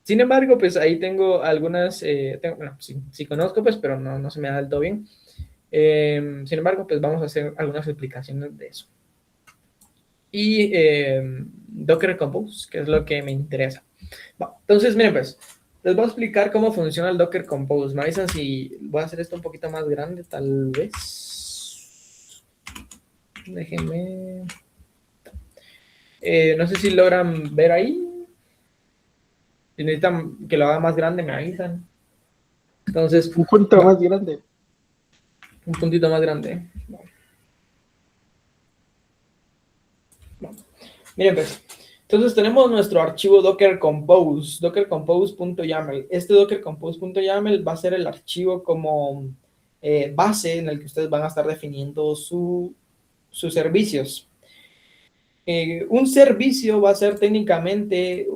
sin embargo, pues ahí tengo algunas, bueno, sí conozco, pues, pero no se me da del todo bien. Sin embargo, pues vamos a hacer algunas explicaciones de eso. Y Docker Compose, que es lo que me interesa. Bueno, entonces, miren, pues, les voy a explicar cómo funciona el Docker Compose. Me avisan si voy a hacer esto un poquito más grande, tal vez. Déjenme. No sé si logran ver ahí. Si necesitan que lo haga más grande, me avisan. Entonces, Un punto más grande. un puntito más grande. Miren, pues. Entonces tenemos nuestro archivo Docker Compose, dockercompose.yaml. Este dockercompose.yaml va a ser el archivo como base en el que ustedes van a estar definiendo sus servicios. Un servicio va a ser técnicamente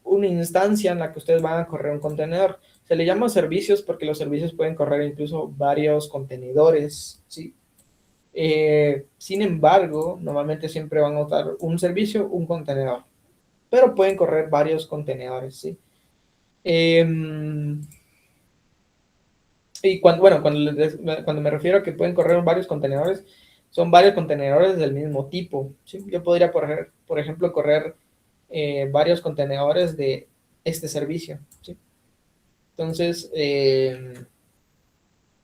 una instancia en la que ustedes van a correr un contenedor. Se le llama servicios porque los servicios pueden correr incluso varios contenedores, ¿sí? Sin embargo, normalmente siempre van a usar un servicio, un contenedor, pero pueden correr varios contenedores, ¿sí? Y cuando me refiero a que pueden correr varios contenedores, son varios contenedores del mismo tipo, ¿sí? Yo podría, por ejemplo, correr varios contenedores de este servicio, ¿sí? Entonces,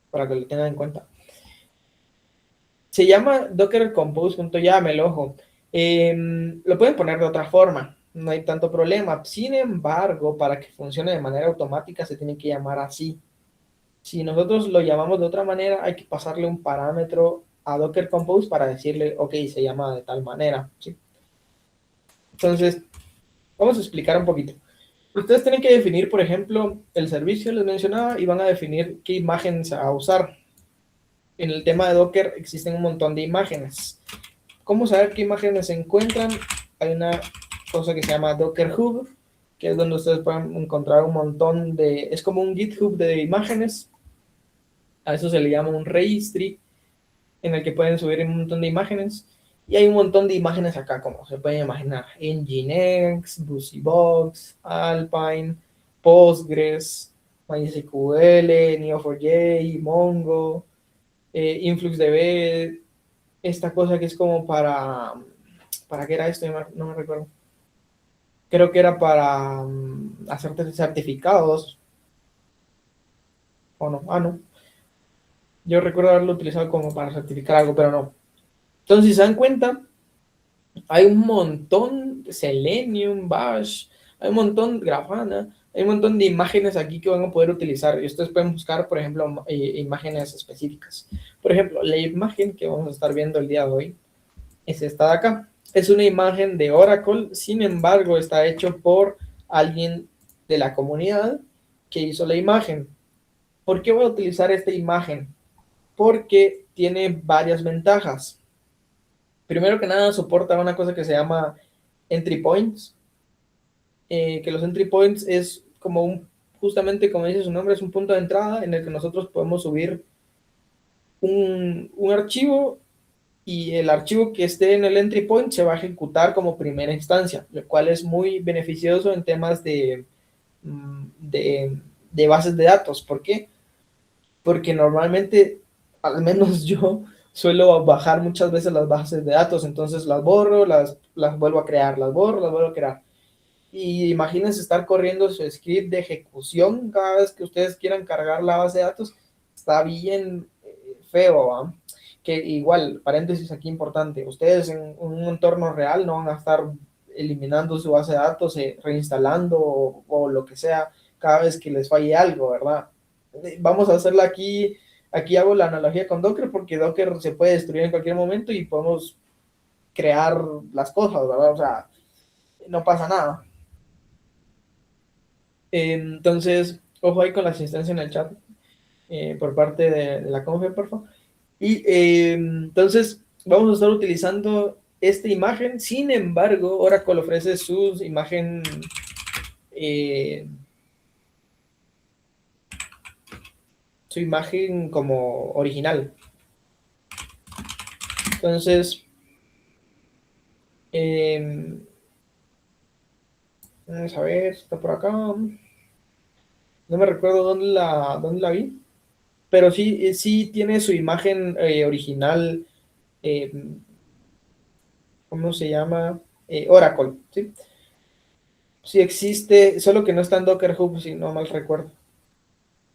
para que lo tengan en cuenta. Se llama dockercompose.yaml, ojo. Lo pueden poner de otra forma, no hay tanto problema. Sin embargo, para que funcione de manera automática, se tiene que llamar así. Si nosotros lo llamamos de otra manera, hay que pasarle un parámetro a Docker Compose para decirle, ok, se llama de tal manera, ¿sí? Entonces, vamos a explicar un poquito. Ustedes tienen que definir, por ejemplo, el servicio, les mencionaba, y van a definir qué imagen se va a usar. En el tema de Docker existen un montón de imágenes. ¿Cómo saber qué imágenes se encuentran? Hay una cosa que se llama Docker Hub, que es donde ustedes pueden encontrar un montón de... Es como un GitHub de imágenes. A eso se le llama un registry, en el que pueden subir un montón de imágenes. Y hay un montón de imágenes acá, como se pueden imaginar. Nginx, BusyBox, Alpine, Postgres, MySQL, Neo4j, Mongo, InfluxDB, esta cosa que es como ¿para qué era esto? No me recuerdo. Creo que era para hacer certificados. ¿O no? Ah, no. Yo recuerdo haberlo utilizado como para certificar algo, pero no. Entonces, si se dan cuenta, hay un montón de Selenium, Bash, hay un montón de Grafana, hay un montón de imágenes aquí que van a poder utilizar. Y ustedes pueden buscar, por ejemplo, imágenes específicas. Por ejemplo, la imagen que vamos a estar viendo el día de hoy es esta de acá. Es una imagen de Oracle, sin embargo, está hecho por alguien de la comunidad que hizo la imagen. ¿Por qué voy a utilizar esta imagen? Porque tiene varias ventajas. Primero que nada, soporta una cosa que se llama entry points, que los entry points es como justamente como dice su nombre, es un punto de entrada en el que nosotros podemos subir un archivo, y el archivo que esté en el entry point se va a ejecutar como primera instancia, lo cual es muy beneficioso en temas de bases de datos. ¿Por qué? Porque normalmente, al menos yo, suelo bajar muchas veces las bases de datos, entonces las borro, las vuelvo a crear, las borro, las vuelvo a crear. Y imagínense estar corriendo su script de ejecución cada vez que ustedes quieran cargar la base de datos. Está bien feo, ¿va? Que igual, paréntesis aquí importante, ustedes en un entorno real no van a estar eliminando su base de datos, reinstalando o lo que sea cada vez que les falle algo, ¿verdad? Vamos a hacerla aquí. Aquí hago la analogía con Docker porque Docker se puede destruir en cualquier momento y podemos crear las cosas, ¿verdad? O sea, no pasa nada. Entonces, ojo ahí con la asistencia en el chat por parte de la confe, por favor. Y entonces, vamos a estar utilizando esta imagen. Sin embargo, Oracle ofrece su imagen como original. Entonces, Vamos a ver, está por acá. No me recuerdo dónde la vi, pero sí, sí tiene su imagen original, eh, ¿cómo se llama? Oracle, ¿sí? Sí existe, solo que no está en Docker Hub, si no mal recuerdo.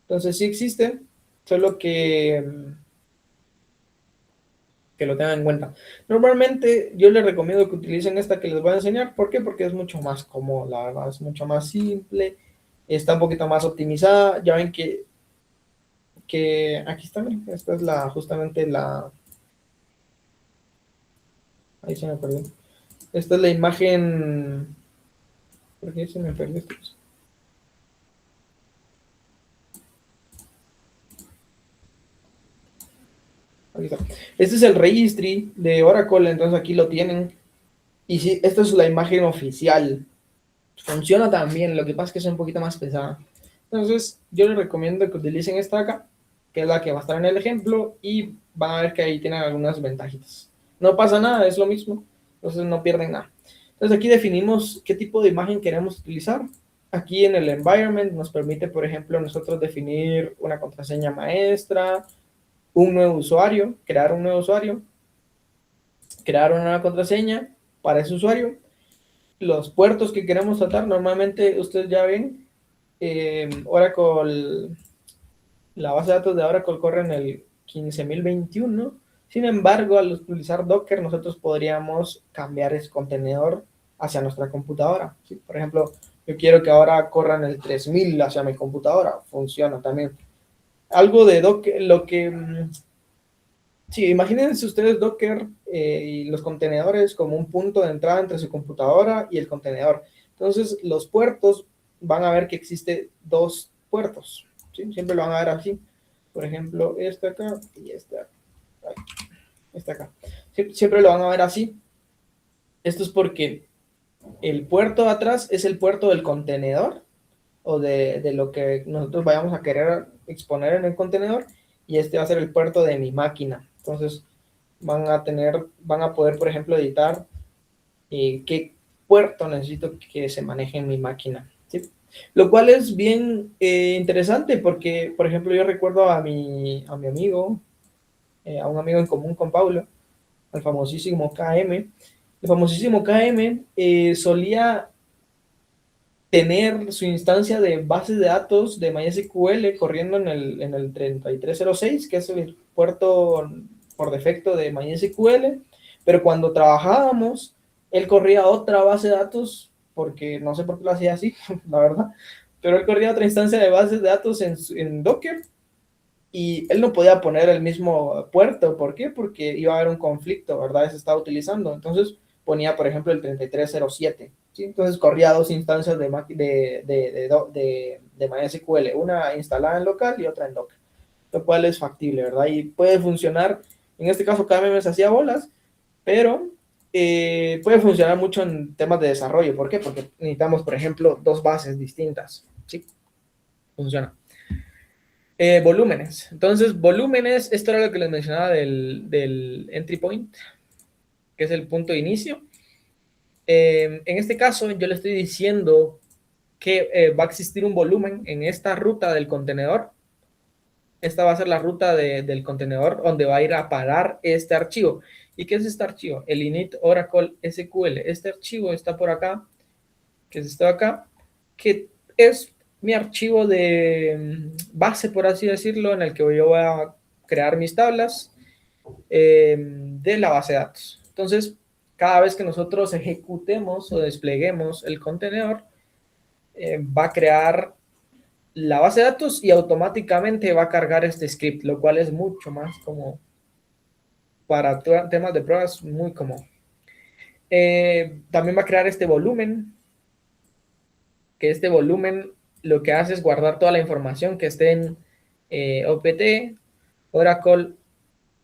Entonces sí existe, solo que lo tengan en cuenta. Normalmente yo les recomiendo que utilicen esta que les voy a enseñar. ¿Por qué? Porque es mucho más cómodo, la verdad, es mucho más simple, está un poquito más optimizada. Ya ven que aquí está, miren, esta es justamente ahí se me perdió. Esta es la imagen, ¿por qué se me perdió esto? Aquí está. Este es el registry de Oracle, entonces aquí lo tienen. Y sí, esta es la imagen oficial. Funciona también, lo que pasa es que es un poquito más pesada. Entonces, yo les recomiendo que utilicen esta acá, que es la que va a estar en el ejemplo, y van a ver que ahí tienen algunas ventajitas. No pasa nada, es lo mismo, entonces no pierden nada. Entonces, aquí definimos qué tipo de imagen queremos utilizar. Aquí en el environment nos permite, por ejemplo, nosotros definir una contraseña maestra, un nuevo usuario, crear un nuevo usuario, crear una nueva contraseña para ese usuario. Los puertos que queremos tratar, normalmente ustedes ya ven, Oracle, la base de datos de Oracle corre en el 15.021. Sin embargo, al utilizar Docker, nosotros podríamos cambiar ese contenedor hacia nuestra computadora. ¿Sí? Por ejemplo, yo quiero que ahora corran el 3000 hacia mi computadora. Funciona también. Algo de Docker, sí, imagínense ustedes Docker y los contenedores como un punto de entrada entre su computadora y el contenedor. Entonces, los puertos van a ver que existe dos puertos. ¿Sí? Siempre lo van a ver así. Por ejemplo, este acá y este acá. Siempre lo van a ver así. Esto es porque el puerto de atrás es el puerto del contenedor o de lo que nosotros vayamos a querer exponer en el contenedor, y este va a ser el puerto de mi máquina. Entonces, van a poder, por ejemplo, editar qué puerto necesito que se maneje en mi máquina, ¿sí? Lo cual es bien interesante porque, por ejemplo, yo recuerdo a mi amigo, a un amigo en común con Paulo, el famosísimo KM. El famosísimo KM solía tener su instancia de bases de datos de MySQL corriendo en el 3306, que es el puerto por defecto de MySQL, pero cuando trabajábamos, él corría otra base de datos, porque no sé por qué lo hacía así, la verdad, pero él corría otra instancia de bases de datos en Docker, y él no podía poner el mismo puerto. ¿Por qué? Porque iba a haber un conflicto, ¿verdad? Se estaba utilizando. Entonces ponía, por ejemplo, el 3307. ¿Sí? Entonces corría dos instancias de MySQL, una instalada en local y otra en Docker, lo cual es factible, ¿verdad? Y puede funcionar. En este caso, KMM se hacía bolas, pero puede funcionar mucho en temas de desarrollo. ¿Por qué? Porque necesitamos, por ejemplo, dos bases distintas. ¿Sí? Funciona. Volúmenes. Entonces, volúmenes, esto era lo que les mencionaba del entry point, que es el punto de inicio. En este caso, yo le estoy diciendo que va a existir un volumen en esta ruta del contenedor. Esta va a ser la ruta del contenedor donde va a ir a parar este archivo. ¿Y qué es este archivo? El init Oracle SQL. Este archivo está por acá, que es esto de acá, que es mi archivo de base, por así decirlo, en el que yo voy a crear mis tablas de la base de datos. Entonces, cada vez que nosotros ejecutemos o despleguemos el contenedor, va a crear la base de datos y automáticamente va a cargar este script, lo cual es mucho más como para temas de pruebas, muy cómodo. También va a crear este volumen, que este volumen lo que hace es guardar toda la información que esté en OPT, Oracle,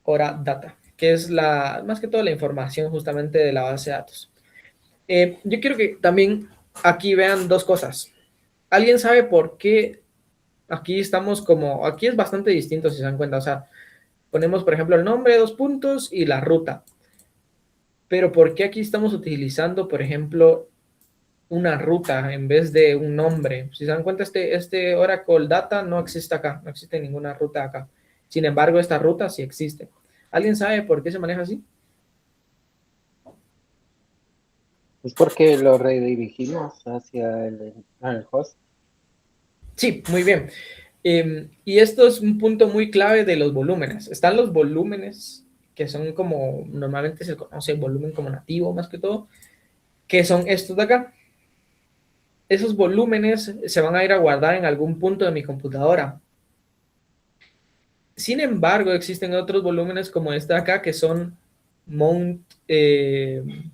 Data, que es más que todo la información justamente de la base de datos. Yo quiero que también aquí vean dos cosas. ¿Alguien sabe por qué aquí estamos aquí es bastante distinto si se dan cuenta? O sea, ponemos por ejemplo el nombre, dos puntos y la ruta. Pero ¿por qué aquí estamos utilizando, por ejemplo, una ruta en vez de un nombre. Si se dan cuenta, este Oracle Data no existe acá, no existe ninguna ruta acá. Sin embargo, esta ruta sí existe. ¿Alguien sabe por qué se maneja así? Es porque lo redirigimos hacia el host. Sí, muy bien. Y esto es un punto muy clave de los volúmenes. Están los volúmenes, que son como, normalmente se conoce volumen como nativo más que todo, que son estos de acá. Esos volúmenes se van a ir a guardar en algún punto de mi computadora. Sin embargo, existen otros volúmenes como este de acá, que son mount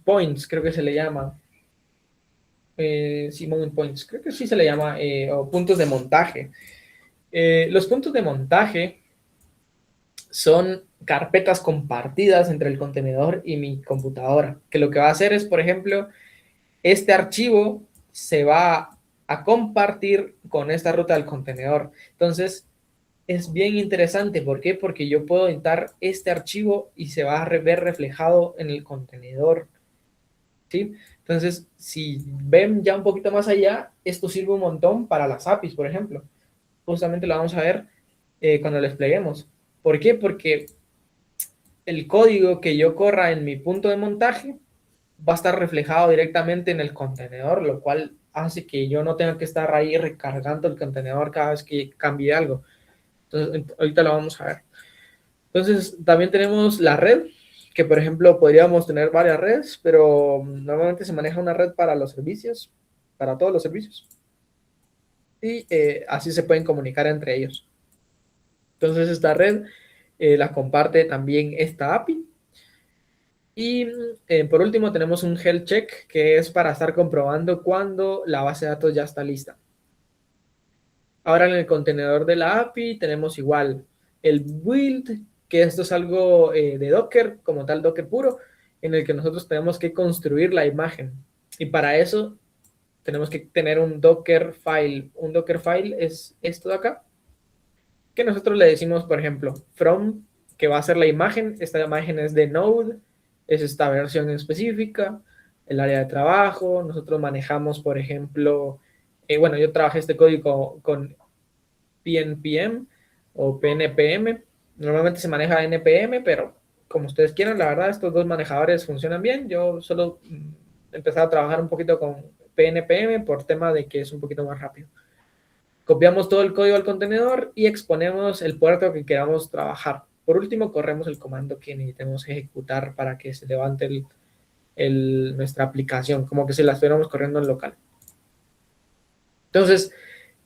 points, creo que se le llama. Sí, mount points, creo que sí se le llama, o puntos de montaje. Los puntos de montaje son carpetas compartidas entre el contenedor y mi computadora, que lo que va a hacer es, por ejemplo, este archivo se va a compartir con esta ruta del contenedor. Entonces, es bien interesante. ¿Por qué? Porque yo puedo editar este archivo y se va a ver reflejado en el contenedor, ¿sí? Entonces, si ven ya un poquito más allá, esto sirve un montón para las APIs, por ejemplo. Justamente lo vamos a ver cuando lo despleguemos. ¿Por qué? Porque el código que yo corra en mi punto de montaje va a estar reflejado directamente en el contenedor, lo cual hace que yo no tenga que estar ahí recargando el contenedor cada vez que cambie algo. Entonces, ahorita lo vamos a ver. Entonces, también tenemos la red, que por ejemplo podríamos tener varias redes, pero normalmente se maneja una red para los servicios, para todos los servicios. Y así se pueden comunicar entre ellos. Entonces, esta red la comparte también esta API. Y por último tenemos un health check, que es para estar comprobando cuando la base de datos ya está lista. Ahora en el contenedor de la API tenemos igual el build, que esto es algo de Docker, como tal Docker puro, en el que nosotros tenemos que construir la imagen. Y para eso tenemos que tener un Docker file. Un Docker file es esto de acá, que nosotros le decimos, por ejemplo, from, que va a ser la imagen. Esta imagen es de Node, es esta versión específica, el área de trabajo. Nosotros manejamos, por ejemplo, bueno, yo trabajé este código con PNPM o PNPM. Normalmente se maneja NPM, pero como ustedes quieran, la verdad, estos dos manejadores funcionan bien. Yo solo empecé a trabajar un poquito con PNPM por tema de que es un poquito más rápido. Copiamos todo el código al contenedor y exponemos el puerto que queramos trabajar. Por último, corremos el comando que necesitemos ejecutar para que se levante nuestra aplicación, como que si la estuviéramos corriendo en local. Entonces,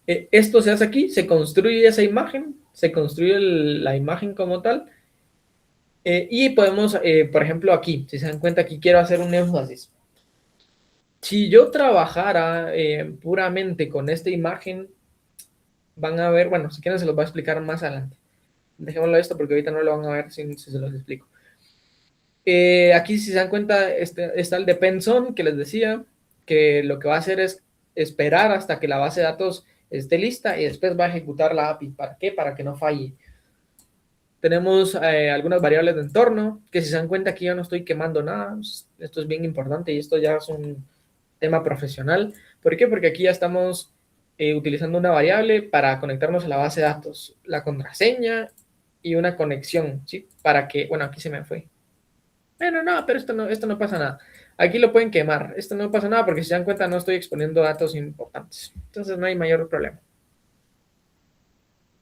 esto se hace aquí, se construye esa imagen, se construye la imagen como tal, y podemos, por ejemplo, aquí, si se dan cuenta, aquí quiero hacer un énfasis. Si yo trabajara puramente con esta imagen, van a ver, bueno, si quieren se los voy a explicar más adelante. Dejémoslo esto porque ahorita no lo van a ver si se los explico. Aquí, si se dan cuenta, está el depends on, que les decía, que lo que va a hacer es esperar hasta que la base de datos esté lista y después va a ejecutar la API. ¿Para qué? Para que no falle. Tenemos algunas variables de entorno, que si se dan cuenta aquí yo no estoy quemando nada. Esto es bien importante y esto ya es un tema profesional. ¿Por qué? Porque aquí ya estamos utilizando una variable para conectarnos a la base de datos, la contraseña y una conexión, ¿sí? Para que, bueno, aquí se me fue. Bueno, no, pero esto no pasa nada. Aquí lo pueden quemar. Esto no pasa nada porque si se dan cuenta no estoy exponiendo datos importantes. Entonces no hay mayor problema.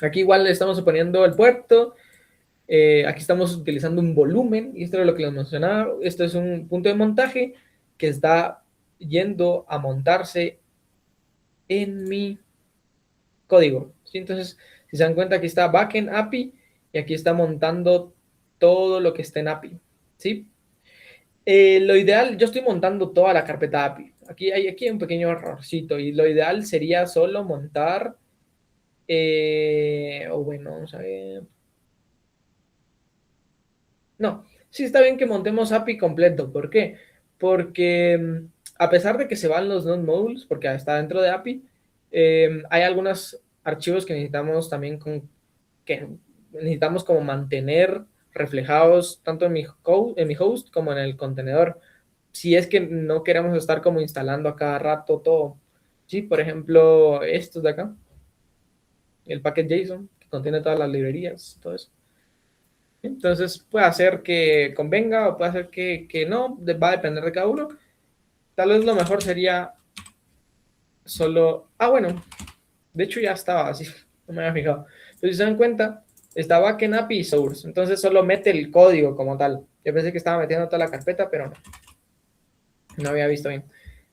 Aquí igual le estamos poniendo el puerto. Aquí estamos utilizando un volumen. Y esto es lo que les mencionaba. Esto es un punto de montaje que está yendo a montarse en mi código, ¿sí? Entonces, si se dan cuenta, aquí está backend API y aquí está montando todo lo que está en API, ¿sí? Lo ideal, yo estoy montando toda la carpeta API. Aquí hay un pequeño errorcito y lo ideal sería solo montar, o bueno, vamos a ver. No, sí está bien que montemos API completo. ¿Por qué? Porque a pesar de que se van los node modules, porque está dentro de API, hay algunos archivos que necesitamos también que necesitamos como mantener reflejados tanto en mi host como en el contenedor. si es que no queremos estar como instalando a cada rato todo. Sí, por ejemplo, estos de acá, el paquete JSON, que contiene todas las librerías, todo eso. Entonces puede hacer que convenga o puede hacer que no, va a depender de cada uno. Tal vez lo mejor sería solo... Ah, bueno, de hecho ya estaba así, no me había fijado. Pero si se dan cuenta, estaba backend API y source, entonces solo mete el código como tal. Yo pensé que estaba metiendo toda la carpeta, pero no había visto bien.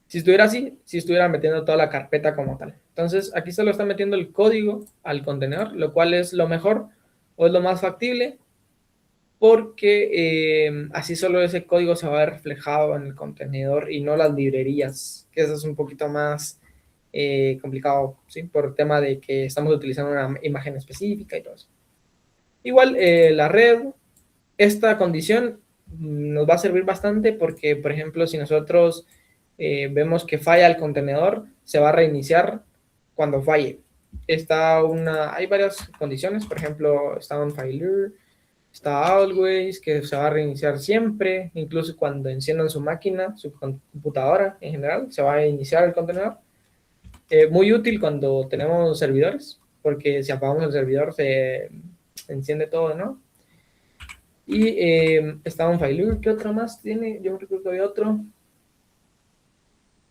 Si estuviera así, si estuviera metiendo toda la carpeta como tal. Entonces aquí solo está metiendo el código al contenedor, lo cual es lo mejor o es lo más factible, porque así solo ese código se va a ver reflejado en el contenedor y no las librerías, que eso es un poquito más complicado, ¿sí? Por el tema de que estamos utilizando una imagen específica y todo eso. Igual la red, esta condición nos va a servir bastante porque, por ejemplo, si nosotros vemos que falla el contenedor, se va a reiniciar cuando falle. Hay varias condiciones, por ejemplo, está on failure, está always, que se va a reiniciar siempre, incluso cuando enciendan su máquina, su computadora en general, se va a iniciar el contenedor. Muy útil cuando tenemos servidores, porque si apagamos el servidor se enciende todo, ¿no? Y está on failure. ¿Qué otro más tiene? Yo recuerdo que había otro.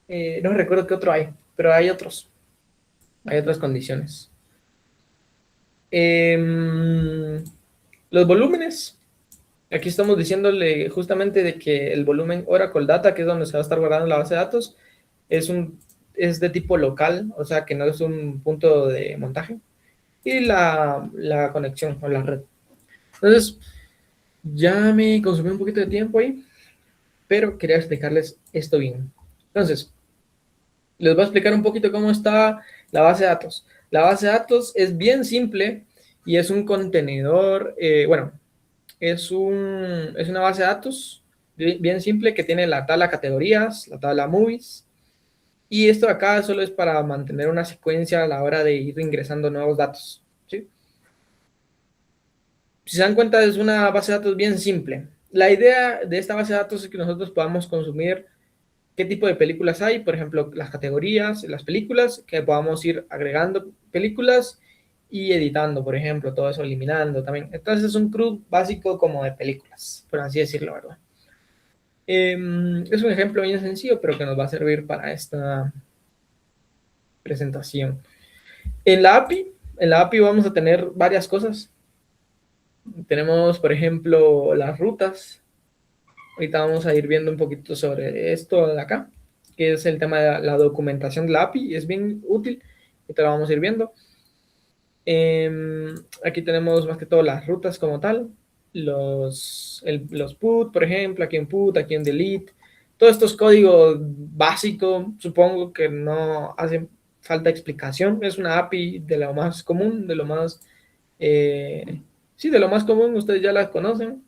No recuerdo qué otro hay, pero hay otros. Hay otras condiciones. Los volúmenes. Aquí estamos diciéndole justamente de que el volumen Oracle Data, que es donde se va a estar guardando la base de datos, es de tipo local, o sea que no es un punto de montaje. Y la conexión o la red. Entonces, ya me consumí un poquito de tiempo ahí, pero quería explicarles esto bien. Entonces, les voy a explicar un poquito cómo está la base de datos. La base de datos es bien simple y es un contenedor, es una base de datos bien simple que tiene la tabla categorías, la tabla movies, y esto de acá solo es para mantener una secuencia a la hora de ir ingresando nuevos datos, ¿sí? Si se dan cuenta, es una base de datos bien simple. La idea de esta base de datos es que nosotros podamos consumir qué tipo de películas hay, por ejemplo, las categorías, las películas, que podamos ir agregando películas y editando, por ejemplo, todo eso eliminando también. Entonces es un CRUD básico como de películas, por así decirlo, ¿verdad? Es un ejemplo bien sencillo, pero que nos va a servir para esta presentación. En la API vamos a tener varias cosas. Tenemos, por ejemplo, las rutas. Ahorita vamos a ir viendo un poquito sobre esto de acá, que es el tema de la documentación de la API, es bien útil, ahorita lo vamos a ir viendo. Aquí tenemos más que todo las rutas como tal, los put, por ejemplo, aquí en put, aquí en delete, todos estos códigos básicos, supongo que no hace falta explicación, es una API de lo más común, de lo más, sí, de lo más común, ustedes ya las conocen.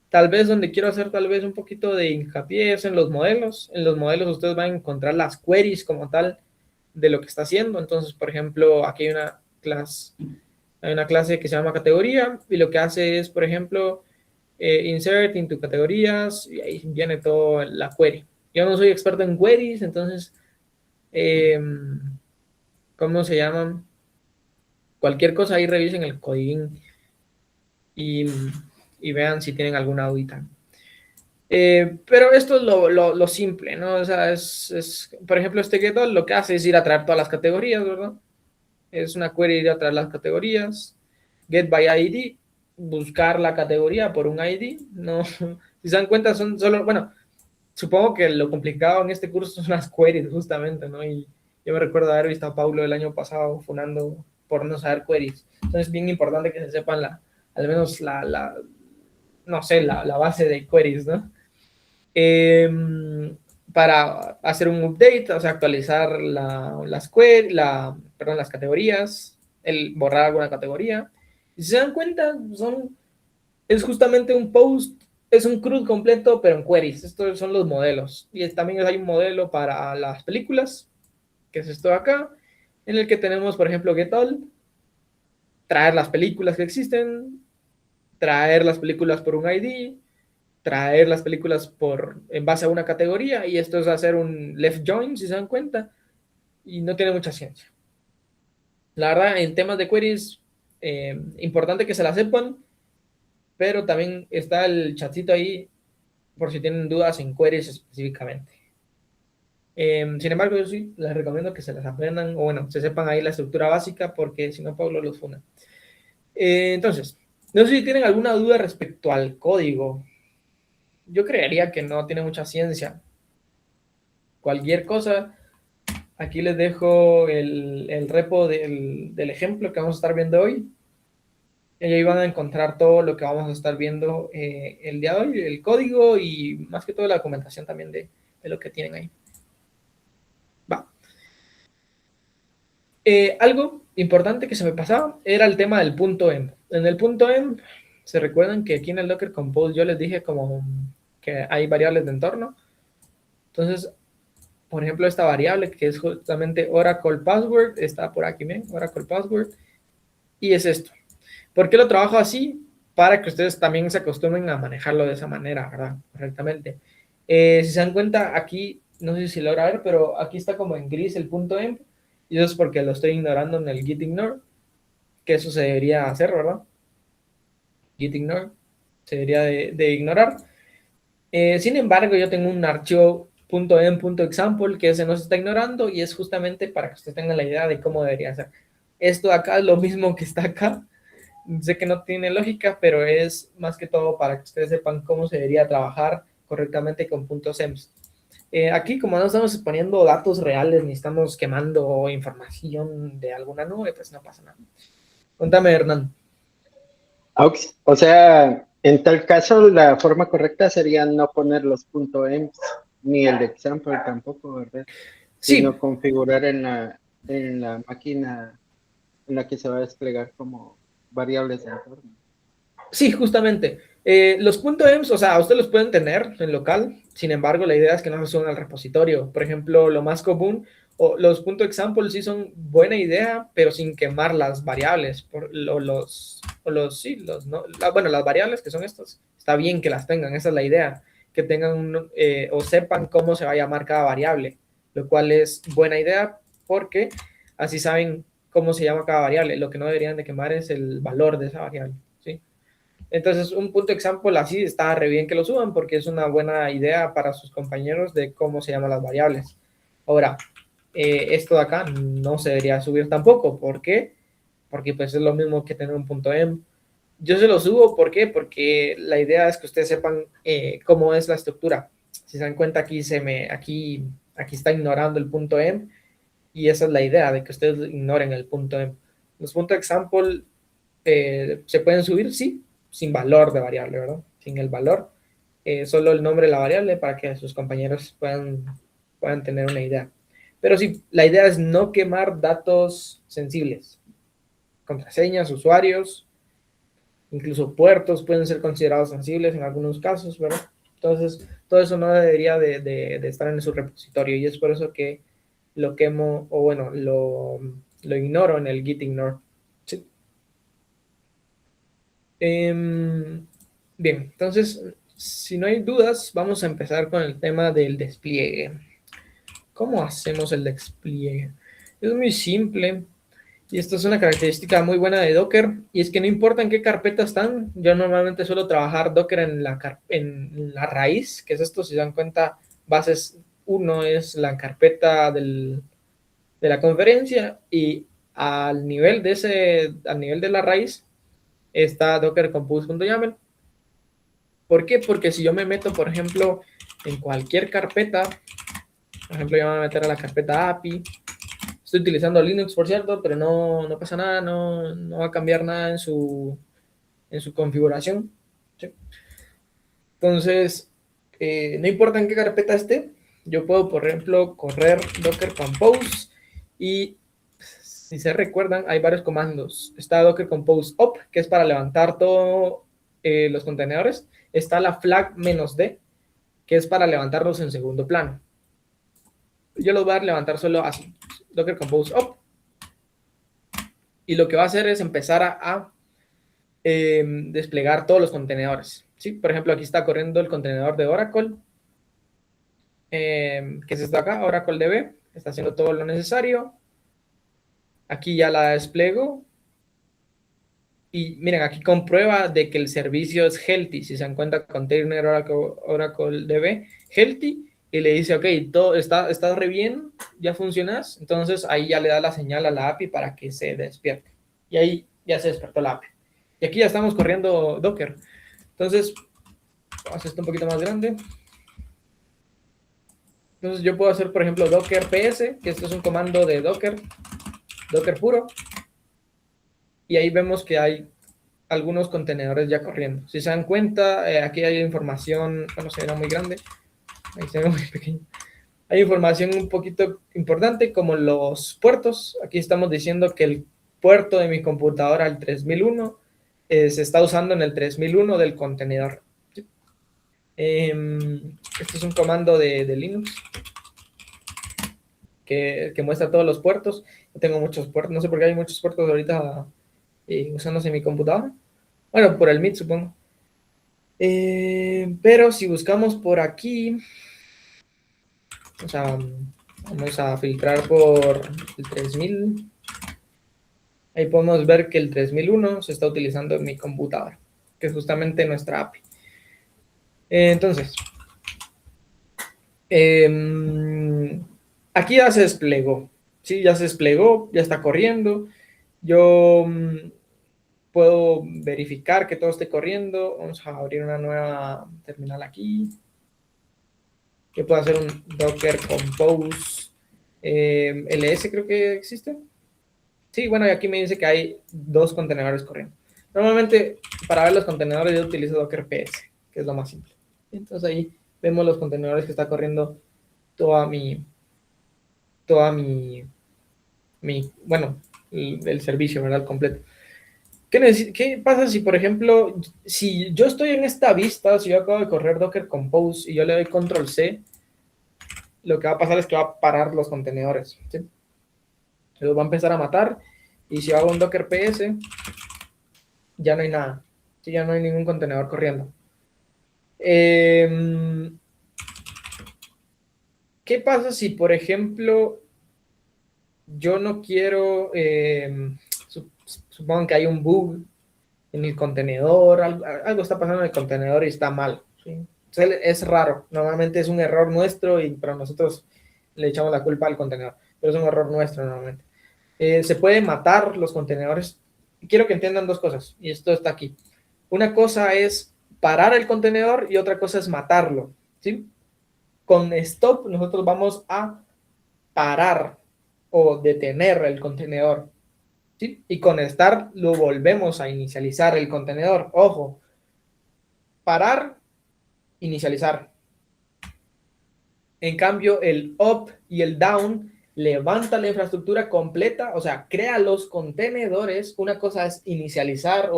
Tal vez donde quiero hacer tal vez un poquito de hincapié es en los modelos. En los modelos ustedes van a encontrar las queries como tal de lo que está haciendo. Entonces, por ejemplo, aquí hay una clase que se llama categoría y lo que hace es, por ejemplo, insert into categorías y ahí viene toda la query. Yo no soy experto en queries, entonces, ¿cómo se llaman? Cualquier cosa ahí revisen el código y vean si tienen alguna dudita. Pero esto es lo simple, ¿no? O sea, por ejemplo, este getAll lo que hace es ir a traer todas las categorías, ¿verdad? Es una query ir a traer las categorías. Get by ID, buscar la categoría por un ID, ¿no? Si se dan cuenta, son solo, bueno, supongo que lo complicado en este curso son las queries, justamente, ¿no? Y yo me recuerdo haber visto a Paulo el año pasado funando por no saber queries. Entonces es bien importante que se sepan al menos no sé, la base de queries, ¿no? Para hacer un update, o sea, actualizar las categorías, borrar alguna categoría. Y si se dan cuenta, es justamente un post, es un CRUD completo, pero en queries. Estos son los modelos. Y también hay un modelo para las películas, que es esto de acá, en el que tenemos, por ejemplo, getAll, traer las películas que existen, traer las películas por un ID, traer las películas en base a una categoría, y esto es hacer un left join, si se dan cuenta, y no tiene mucha ciencia. La verdad, en temas de queries, importante que se la sepan, pero también está el chatcito ahí por si tienen dudas en queries específicamente. Sin embargo, yo sí les recomiendo que se las aprendan, o bueno, se sepan ahí la estructura básica, porque si no, Pablo los funa. Entonces, no sé si tienen alguna duda respecto al código. Yo creería que no tiene mucha ciencia. Cualquier cosa, aquí les dejo el repo del ejemplo que vamos a estar viendo hoy. Y ahí van a encontrar todo lo que vamos a estar viendo el día de hoy, el código y más que todo la documentación también de lo que tienen ahí. Va. Algo importante que se me pasaba era el tema del punto .env. En el punto .env, se recuerdan que aquí en el Docker Compose yo les dije como que hay variables de entorno. Entonces, por ejemplo, esta variable que es justamente Oracle Password, está por aquí, ¿ven? Oracle Password, y es esto. ¿Por qué lo trabajo así? Para que ustedes también se acostumbren a manejarlo de esa manera, ¿verdad? Correctamente. Si se dan cuenta, aquí, no sé si logra ver, pero aquí está como en gris el punto .env, y eso es porque lo estoy ignorando en el git ignore, que eso se debería hacer, ¿verdad? Git ignore, se debería de ignorar. Sin embargo, yo tengo un archivo .env.example que ese no se está ignorando, y es justamente para que ustedes tengan la idea de cómo debería ser. Esto de acá es lo mismo que está acá. Sé que no tiene lógica, pero es más que todo para que ustedes sepan cómo se debería trabajar correctamente con .env. Aquí, como no estamos exponiendo datos reales ni estamos quemando información de alguna nube, pues no pasa nada. Cuéntame, Hernán. O sea, en tal caso, la forma correcta sería no poner los .env ni el de example tampoco, ¿verdad? Sí, Sino configurar en la máquina en la que se va a desplegar como variables de entorno. sí, justamente. Los .envs, o sea, ustedes los pueden tener en local, sin embargo, la idea es que no se suban al repositorio. Por ejemplo, lo más común, o los .example sí son buena idea, pero sin quemar las variables. Bueno, las variables que son estas, está bien que las tengan, esa es la idea, que tengan o sepan cómo se va a llamar cada variable, lo cual es buena idea porque así saben cómo se llama cada variable. Lo que no deberían de quemar es el valor de esa variable, ¿sí? Entonces, un example así está re bien que lo suban porque es una buena idea para sus compañeros de cómo se llaman las variables. Ahora, esto de acá no se debería subir tampoco. ¿Por qué? Porque pues es lo mismo que tener un .env. Yo se lo subo, ¿por qué? Porque la idea es que ustedes sepan cómo es la estructura. Si se dan cuenta, aquí está ignorando el .env, y esa es la idea, de que ustedes ignoren el .env. Los .example se pueden subir, sí, sin valor de variable, ¿verdad? Sin el valor, solo el nombre de la variable para que sus compañeros puedan tener una idea. Pero sí, la idea es no quemar datos sensibles. Contraseñas, usuarios, incluso puertos pueden ser considerados sensibles en algunos casos, ¿verdad? Entonces, todo eso no debería de estar en su repositorio, y es por eso que lo quemo, o bueno, lo ignoro en el git ignore. ¿Sí? Bien, entonces, si no hay dudas, vamos a empezar con el tema del despliegue. ¿Cómo hacemos el despliegue? Es muy simple, y esto es una característica muy buena de Docker, y es que no importa en qué carpeta están. Yo normalmente suelo trabajar Docker en la raíz, que es esto. Si se dan cuenta, bases 1 es la carpeta de la conferencia, y al nivel de la raíz está Docker Compose.yaml. ¿Por qué? Porque si yo me meto, por ejemplo, en cualquier carpeta, por ejemplo, yo me voy a meter a la carpeta API. Estoy utilizando Linux, por cierto, pero no pasa nada, no va a cambiar nada en su configuración. ¿Sí? Entonces, no importa en qué carpeta esté, yo puedo, por ejemplo, correr Docker Compose, y si se recuerdan, hay varios comandos. Está Docker Compose up, que es para levantar todos los contenedores. Está la flag -d, que es para levantarlos en segundo plano. Yo los voy a levantar solo así, Docker Compose up, y lo que va a hacer es empezar a desplegar todos los contenedores. ¿sí? Por ejemplo, aquí está corriendo el contenedor de Oracle, que es esto acá, Oracle DB, está haciendo todo lo necesario. Aquí ya la despliego. Y miren, aquí comprueba de que el servicio es healthy. Si se dan cuenta, container Oracle DB, healthy, y le dice, ok, todo está re bien, ya funcionas. Entonces ahí ya le da la señal a la API para que se despierte. Y ahí ya se despertó la API. Y aquí ya estamos corriendo Docker. Entonces, vamos a hacer esto un poquito más grande. Entonces yo puedo hacer, por ejemplo, Docker PS, que esto es un comando de Docker puro. Y ahí vemos que hay algunos contenedores ya corriendo. Si se dan cuenta, aquí hay información, bueno, se ve muy grande, ahí se ve muy pequeño. Hay información un poquito importante como los puertos. Aquí estamos diciendo que el puerto de mi computadora, el 3001, se está usando en el 3001 del contenedor. ¿Sí? Este es un comando de Linux que muestra todos los puertos. Yo tengo muchos puertos, no sé por qué hay muchos puertos ahorita usándose en mi computadora. Bueno, por el Meet, supongo. Pero si buscamos por aquí, o sea, vamos a filtrar por el 3000. Ahí podemos ver que el 3001 se está utilizando en mi computadora, que es justamente nuestra API. Entonces, aquí ya se desplegó. Sí, ya se desplegó, ya está corriendo. Yo puedo verificar que todo esté corriendo. Vamos a abrir una nueva terminal aquí. Que puedo hacer un Docker Compose LS, creo que existe. Sí, bueno, y aquí me dice que hay 2 contenedores corriendo. Normalmente, para ver los contenedores, yo utilizo Docker PS, que es lo más simple. Entonces ahí vemos los contenedores que está corriendo bueno, el servicio, ¿verdad? Completo. ¿Qué pasa si, por ejemplo, si yo estoy en esta vista, si yo acabo de correr Docker Compose y yo le doy Control C, lo que va a pasar es que va a parar los contenedores, ¿sí? Los va a empezar a matar, y si hago un Docker PS, ya no hay nada, ¿sí? Ya no hay ningún contenedor corriendo. ¿Qué pasa si, por ejemplo, yo no quiero, supongo que hay un bug en el contenedor, algo está pasando en el contenedor y está mal, ¿sí? Entonces, es raro, normalmente es un error nuestro, pero nosotros le echamos la culpa al contenedor, pero es un error nuestro normalmente. Se puede matar los contenedores. Quiero que entiendan 2 cosas, y esto está aquí. Una cosa es parar el contenedor y otra cosa es matarlo, ¿sí? Con stop nosotros vamos a parar o detener el contenedor, ¿sí? Y con start lo volvemos a inicializar el contenedor. Ojo, parar, inicializar. En cambio, el up y el down levanta la infraestructura completa, o sea, crea los contenedores. Una cosa es inicializar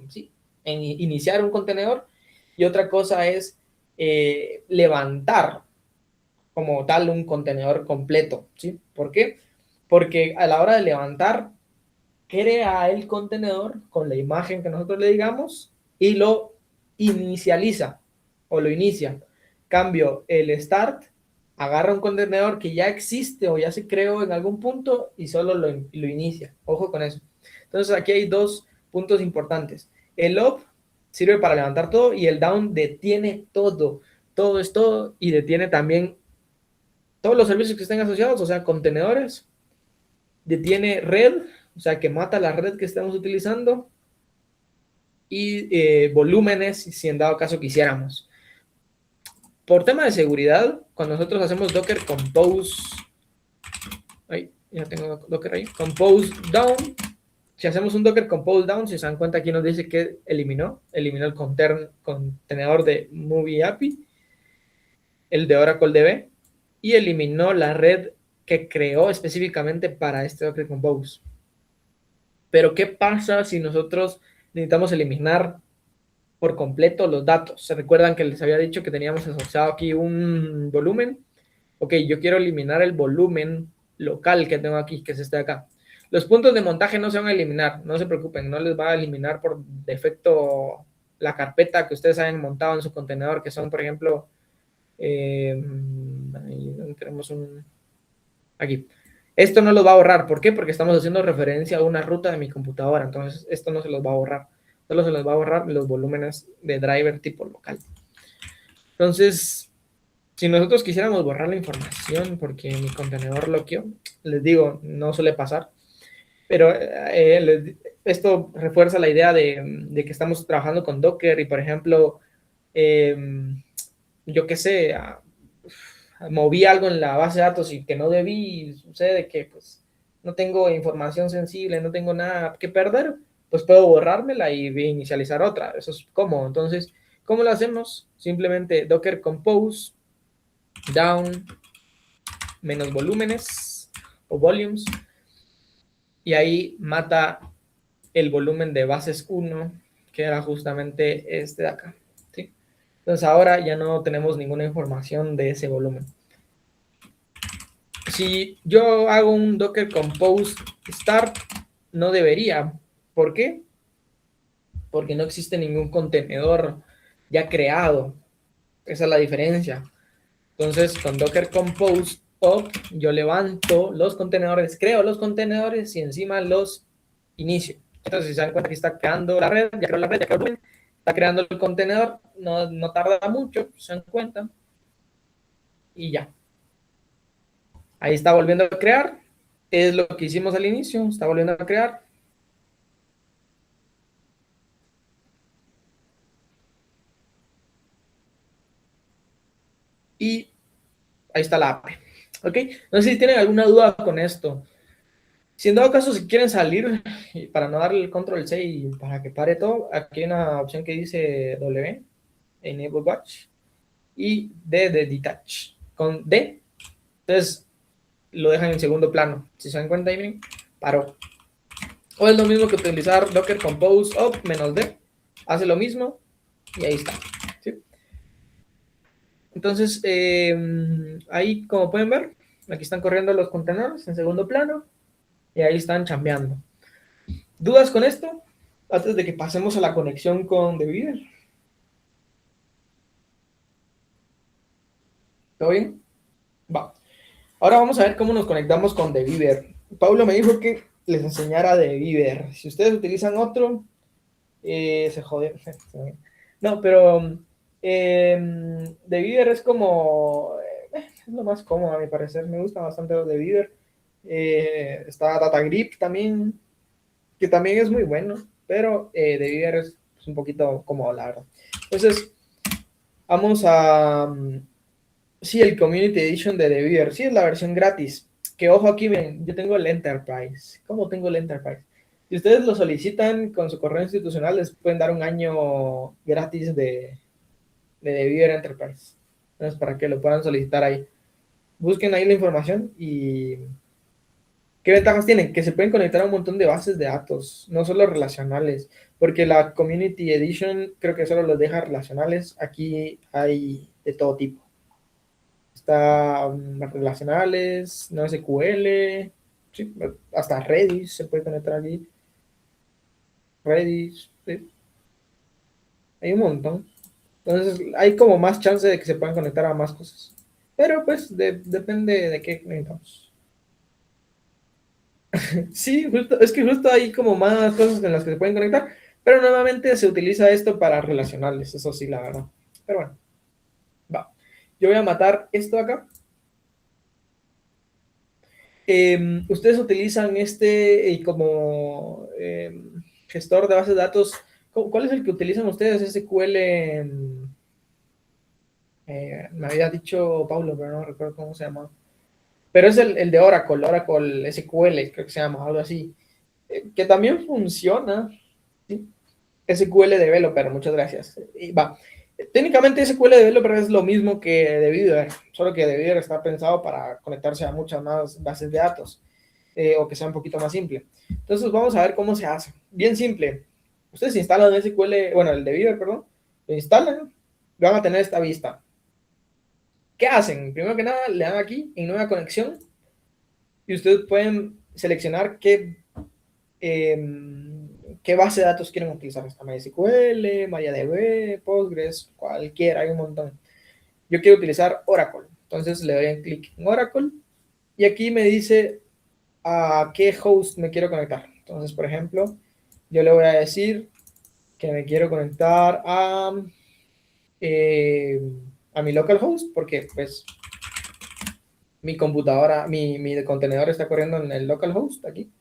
sí, iniciar un contenedor, y otra cosa es levantar como tal un contenedor completo, ¿sí? ¿Por qué? Porque a la hora de levantar, crea el contenedor con la imagen que nosotros le digamos y lo inicializa o lo inicia. Cambio, el start agarra un contenedor que ya existe o ya se creó en algún punto y solo lo inicia. Ojo con eso. Entonces aquí hay 2 puntos importantes. El up sirve para levantar todo y el down detiene todo. Todo es todo, y detiene también todos los servicios que estén asociados, o sea, contenedores. Detiene red, o sea, que mata la red que estamos utilizando, y volúmenes, si en dado caso quisiéramos. Por tema de seguridad, cuando nosotros hacemos Docker Compose, ya tengo Docker ahí, Compose Down, si hacemos un Docker Compose Down, si se dan cuenta, aquí nos dice que eliminó el contenedor de Movie API, el de Oracle DB, y eliminó la red que creó específicamente para este Docker Compose. Pero ¿qué pasa si nosotros necesitamos eliminar por completo los datos? ¿Se recuerdan que les había dicho que teníamos asociado aquí un volumen? Ok, yo quiero eliminar el volumen local que tengo aquí, que es este de acá. Los puntos de montaje no se van a eliminar, no se preocupen, no les va a eliminar por defecto la carpeta que ustedes hayan montado en su contenedor, que son, por ejemplo, ahí tenemos aquí. Esto no los va a borrar. ¿Por qué? Porque estamos haciendo referencia a una ruta de mi computadora. Entonces, esto no se los va a borrar. Solo se los va a borrar los volúmenes de driver tipo local. Entonces, si nosotros quisiéramos borrar la información porque mi contenedor bloqueó, les digo, no suele pasar. Pero esto refuerza la idea de que estamos trabajando con Docker y, por ejemplo, yo qué sé, moví algo en la base de datos y que no debí, y sucede que pues no tengo información sensible, no tengo nada que perder, pues puedo borrármela y inicializar otra. Eso es cómodo. Entonces, ¿cómo lo hacemos? Simplemente docker compose down menos volúmenes o volumes, y ahí mata el volumen de bases 1, que era justamente este de acá, ¿sí? Entonces ahora ya no tenemos ninguna información de ese volumen. Si yo hago un docker compose start, no debería. ¿Por qué? Porque no existe ningún contenedor ya creado. Esa es la diferencia. Entonces, con docker compose up, yo levanto los contenedores, creo los contenedores y encima los inicio. Entonces, si se dan cuenta, aquí está creando la red, ya creó la red, ya creó el volumen, está creando el contenedor, no tarda mucho, se dan cuenta, y ya. Ahí está volviendo a crear, es lo que hicimos al inicio, está volviendo a crear. Y ahí está la app. ¿Ok? No sé si tienen alguna duda con esto. Si en dado caso, si quieren salir, para no darle el control C y para que pare todo, aquí hay una opción que dice W, Enable Batch, y D de Detach. Con D, entonces lo dejan en segundo plano. Si se dan cuenta, ahí miren, paró. O es lo mismo que utilizar Docker Compose Up menos D. Hace lo mismo y ahí está. ¿Sí? Entonces, ahí como pueden ver, aquí están corriendo los contenedores en segundo plano y ahí están chambeando. ¿Dudas con esto? Antes de que pasemos a la conexión con Devider. ¿Todo bien? Va. Ahora vamos a ver cómo nos conectamos con Devider. Pablo me dijo que les enseñara Devider. Si ustedes utilizan otro, se jode. No, pero Devider es como... es lo más cómodo a mi parecer. Me gusta bastante Devider. Está DataGrip también, que también es muy bueno, pero Devider es un poquito cómodo, la verdad. Entonces, vamos a... sí, el Community Edition de Devider. Sí, es la versión gratis. Que ojo aquí, ven, yo tengo el Enterprise. ¿Cómo tengo el Enterprise? Si ustedes lo solicitan con su correo institucional, les pueden dar un año gratis de Devider Enterprise. Entonces, para que lo puedan solicitar ahí. Busquen ahí la información y... ¿qué ventajas tienen? Que se pueden conectar a un montón de bases de datos, no solo relacionales, porque la Community Edition creo que solo los deja relacionales. Aquí hay de todo tipo. Está relacionales, no SQL, sí, hasta Redis se puede conectar aquí. Redis, sí. Hay un montón. Entonces hay como más chance de que se puedan conectar a más cosas. Pero pues depende de qué necesitamos. Sí, es que justo hay como más cosas en las que se pueden conectar, pero nuevamente se utiliza esto para relacionales, eso sí, la verdad. Pero bueno, va. Yo voy a matar esto acá. Ustedes utilizan este como gestor de bases de datos. ¿Cuál es el que utilizan ustedes? SQL. Me había dicho Paulo, pero no recuerdo cómo se llama. Pero es el de Oracle SQL, creo que se llama, algo así. Que también funciona. ¿Sí? SQL Developer, muchas gracias. Y va. Técnicamente SQL Developer es lo mismo que Devider, solo que Devider está pensado para conectarse a muchas más bases de datos, o que sea un poquito más simple. Entonces vamos a ver cómo se hace. Bien simple. Ustedes instalan SQL, bueno, el Devider, perdón, lo instalan, van a tener esta vista. ¿Qué hacen? Primero que nada, le dan aquí en nueva conexión y ustedes pueden seleccionar qué qué base de datos quieren utilizar. Está MySQL, MariaDB, Postgres, cualquiera, hay un montón. Yo quiero utilizar Oracle. Entonces le doy un clic en Oracle y aquí me dice a qué host me quiero conectar. Entonces, por ejemplo, yo le voy a decir que me quiero conectar a mi localhost porque pues mi computadora, mi contenedor está corriendo en el localhost aquí.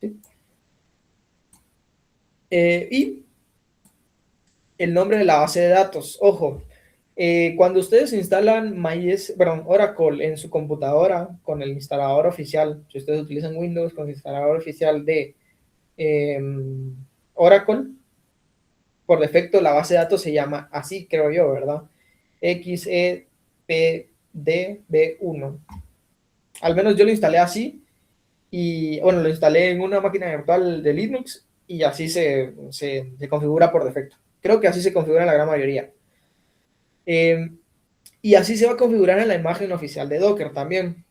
¿Sí? Y el nombre de la base de datos. Ojo, cuando ustedes instalan Oracle en su computadora con el instalador oficial, si ustedes utilizan Windows con el instalador oficial de Oracle, por defecto la base de datos se llama así, creo yo, ¿verdad? XEPDB1. Al menos yo lo instalé así y bueno, lo instalé en una máquina virtual de Linux y así se configura por defecto. Creo que así se configura en la gran mayoría. Y así se va a configurar en la imagen oficial de Docker también.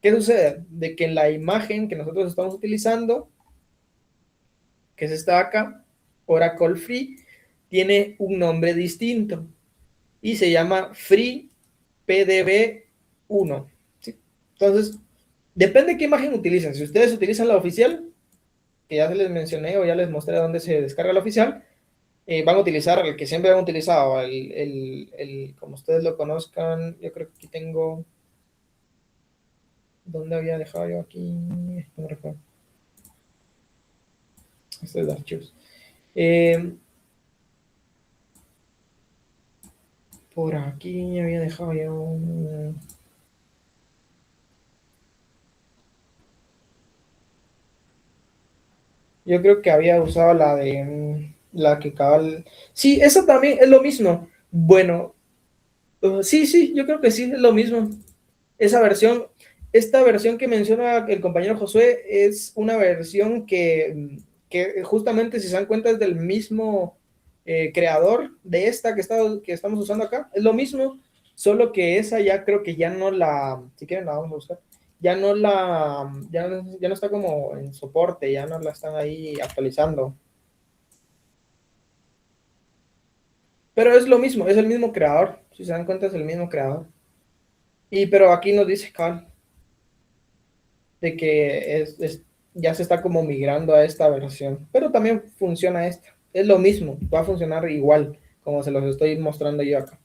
¿Qué sucede? De que en la imagen que nosotros estamos utilizando, que es esta acá, Oracle Free, tiene un nombre distinto y se llama FreePDB1. ¿Sí? Entonces, depende de qué imagen utilicen. Si ustedes utilizan la oficial, que ya se les mencioné o ya les mostré dónde se descarga la oficial, van a utilizar el que siempre han utilizado, como ustedes lo conozcan. Yo creo que aquí tengo, ¿dónde había dejado yo aquí? No me recuerdo. Este es de archivos. Por aquí había dejado yo yo creo que había usado la que cabal. Sí, eso también es lo mismo. Bueno, sí, yo creo que sí, es lo mismo. Esta versión que menciona el compañero Josué es una versión que justamente, si se dan cuenta, es del mismo creador de esta que estamos usando acá. Es lo mismo, solo que esa ya creo que ya no si quieren la vamos a buscar, ya no está como en soporte, ya no la están ahí actualizando. Pero es lo mismo, es el mismo creador. Si se dan cuenta, es el mismo creador. Pero aquí nos dice Carl de que ya se está como migrando a esta versión, pero también funciona esta, es lo mismo, va a funcionar igual como se los estoy mostrando yo acá.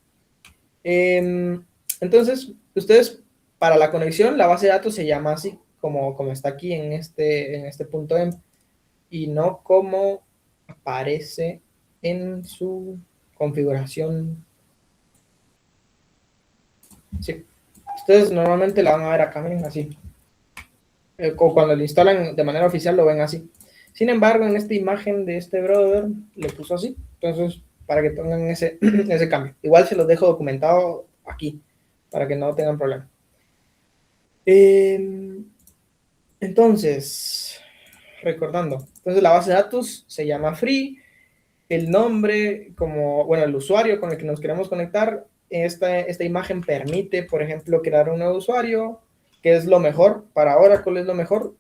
Entonces, ustedes, para la conexión, la base de datos se llama así, como está aquí en este punto .m, y no como aparece en su configuración. Sí. Ustedes normalmente la van a ver acá, miren, así. O cuando lo instalan de manera oficial lo ven así. Sin embargo, en esta imagen de este brother le puso así. Entonces, para que tengan ese cambio. Igual se los dejo documentado aquí, para que no tengan problema. Entonces, recordando. Entonces, la base de datos se llama Free. El nombre, el usuario con el que nos queremos conectar, esta imagen permite, por ejemplo, crear un nuevo usuario, que es lo mejor, para Oracle es lo mejor.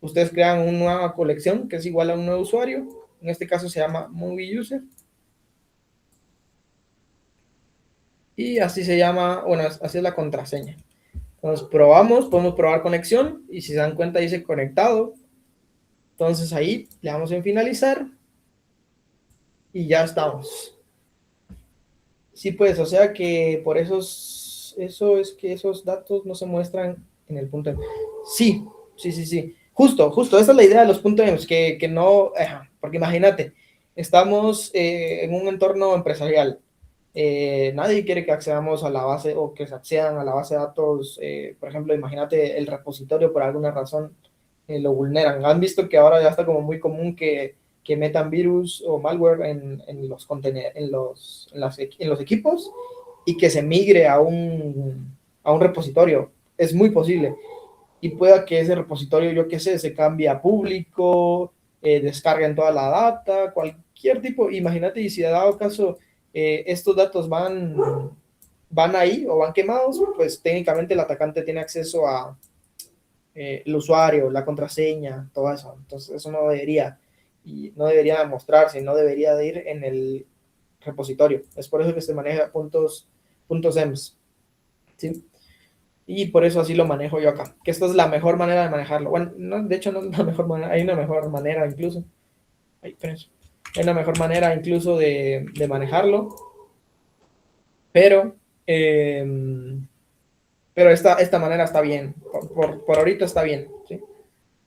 Ustedes crean una nueva colección que es igual a un nuevo usuario, en este caso se llama Movie User. Y así se llama, así es la contraseña. Entonces podemos probar conexión, y si se dan cuenta dice conectado. Entonces ahí le damos en finalizar, y ya estamos. Sí, pues, o sea que por eso es que esos datos no se muestran en el punto M. Sí. Justo, esa es la idea de los puntos M, que no, porque imagínate, estamos en un entorno empresarial. Nadie quiere que accedamos a la base o que se accedan a la base de datos. Por ejemplo, imagínate el repositorio por alguna razón lo vulneran. Han visto que ahora ya está como muy común que metan virus o malware en los equipos y que se migre a un repositorio. Es muy posible. Y pueda que ese repositorio, yo qué sé, se cambie a público, descarguen toda la data, cualquier tipo. Imagínate, y si ha dado caso, estos datos van ahí o van quemados, pues técnicamente el atacante tiene acceso a el usuario, la contraseña, todo eso. Entonces eso no debería. y no debería mostrarse, no debería de ir en el repositorio. Es por eso que se maneja puntos ems, ¿sí? Y por eso así lo manejo yo acá, que esta es la mejor manera de manejarlo. Bueno, no, de hecho no es la mejor manera, hay una mejor manera incluso. Hay una mejor manera incluso de manejarlo, pero esta manera está bien, por ahorita está bien, ¿sí?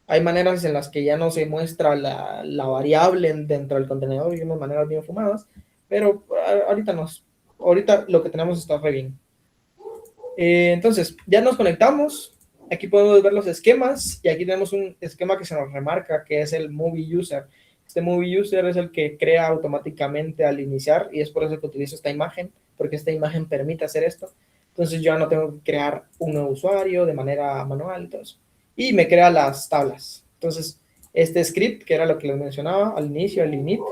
Hay maneras en las que ya no se muestra la variable dentro del contenedor y unas maneras bien fumadas, pero ahorita lo que tenemos está re bien. Entonces, ya nos conectamos, aquí podemos ver los esquemas y aquí tenemos un esquema que se nos remarca que es el Movie User. Este Movie User es el que crea automáticamente al iniciar y es por eso que utilizo esta imagen, porque esta imagen permite hacer esto. Entonces yo no tengo que crear un nuevo usuario de manera manual y todo eso. Y me crea las tablas. Entonces, este script, que era lo que les mencionaba al inicio, el init,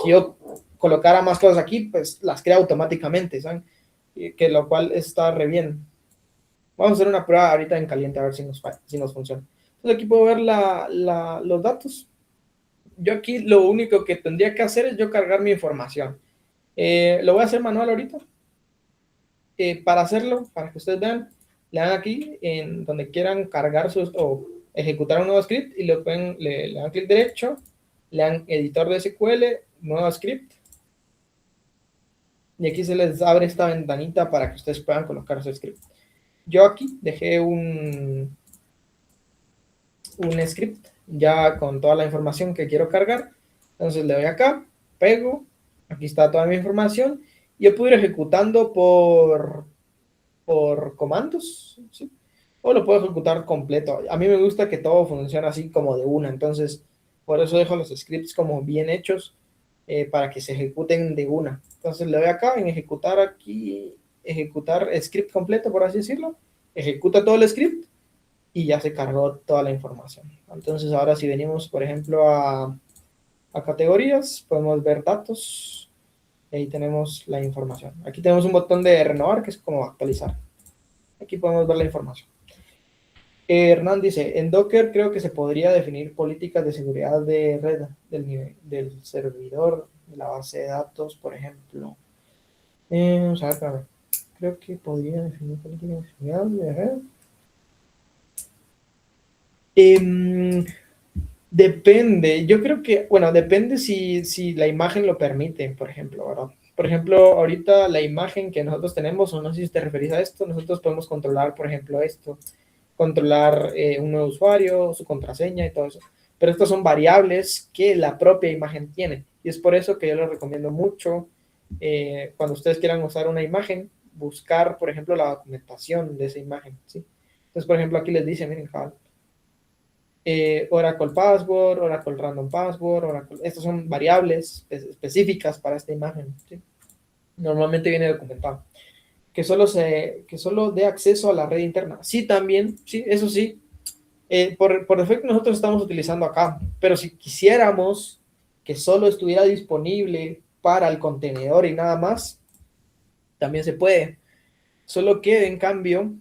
que yo colocara más cosas aquí, pues las crea automáticamente, ¿saben? Que lo cual está re bien. Vamos a hacer una prueba ahorita en caliente a ver si nos funciona. Entonces aquí puedo ver los datos. Yo aquí lo único que tendría que hacer es yo cargar mi información. Lo voy a hacer manual ahorita. Para hacerlo, para que ustedes vean, le dan aquí en donde quieran cargar o ejecutar un nuevo script y le dan clic derecho, le dan editor de SQL, nuevo script. Y aquí se les abre esta ventanita para que ustedes puedan colocar su script. Yo aquí dejé un script ya con toda la información que quiero cargar. Entonces le doy acá, pego, aquí está toda mi información. Y yo puedo ir ejecutando por comandos, ¿sí? O lo puedo ejecutar completo. A mí me gusta que todo funcione así como de una. Entonces, por eso dejo los scripts como bien hechos para que se ejecuten de una. Entonces le doy acá en ejecutar script completo, por así decirlo. Ejecuta todo el script y ya se cargó toda la información. Entonces ahora si venimos, por ejemplo, a categorías, podemos ver datos. Y ahí tenemos la información. Aquí tenemos un botón de renovar, que es como actualizar. Aquí podemos ver la información. Hernán dice, en Docker creo que se podría definir políticas de seguridad de red del servidor, de la base de datos, por ejemplo. Vamos a ver, espérame. Creo que podría definir políticas de seguridad de red. Depende, yo creo que, bueno, depende si la imagen lo permite, por ejemplo, ¿verdad? Por ejemplo, ahorita la imagen que nosotros tenemos, o no sé si te referís a esto, nosotros podemos controlar, por ejemplo, esto, controlar un nuevo usuario, su contraseña y todo eso. Pero estas son variables que la propia imagen tiene. Y es por eso que yo les recomiendo mucho, cuando ustedes quieran usar una imagen, buscar, por ejemplo, la documentación de esa imagen, ¿sí? Entonces, por ejemplo, aquí les dice, miren, cabal, Oracle Password, Oracle Random Password, estas son variables específicas para esta imagen, ¿sí? Normalmente viene documentado. Que solo dé acceso a la red interna. Sí, también, sí, eso sí. Por defecto nosotros estamos utilizando acá, pero si quisiéramos que solo estuviera disponible para el contenedor y nada más, también se puede. Solo que, en cambio,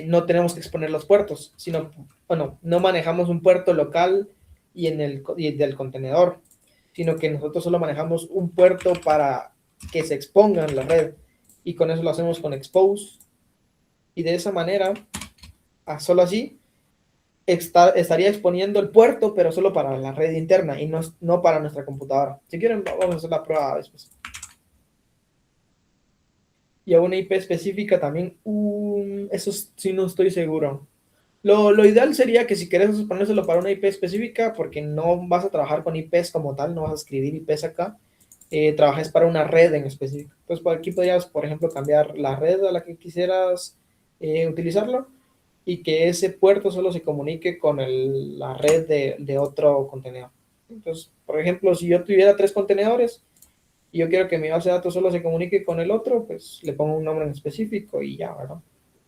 no tenemos que exponer los puertos, sino, bueno, no manejamos un puerto local y del contenedor, sino que nosotros solo manejamos un puerto para que se exponga en la red, y con eso lo hacemos con expose, y de esa manera, solo así, estaría exponiendo el puerto, pero solo para la red interna y no para nuestra computadora. Si quieren, vamos a hacer la prueba después. Y a una IP específica también, eso sí no estoy seguro. Lo ideal sería que si quieres ponérselo para una IP específica, porque no vas a trabajar con IPs como tal, no vas a escribir IPs acá, trabajes para una red en específico. Entonces, por aquí podrías, por ejemplo, cambiar la red a la que quisieras utilizarlo y que ese puerto solo se comunique con la red de otro contenedor. Entonces, por ejemplo, si yo tuviera 3 contenedores y yo quiero que mi base de datos solo se comunique con el otro, pues le pongo un nombre en específico y ya, ¿verdad?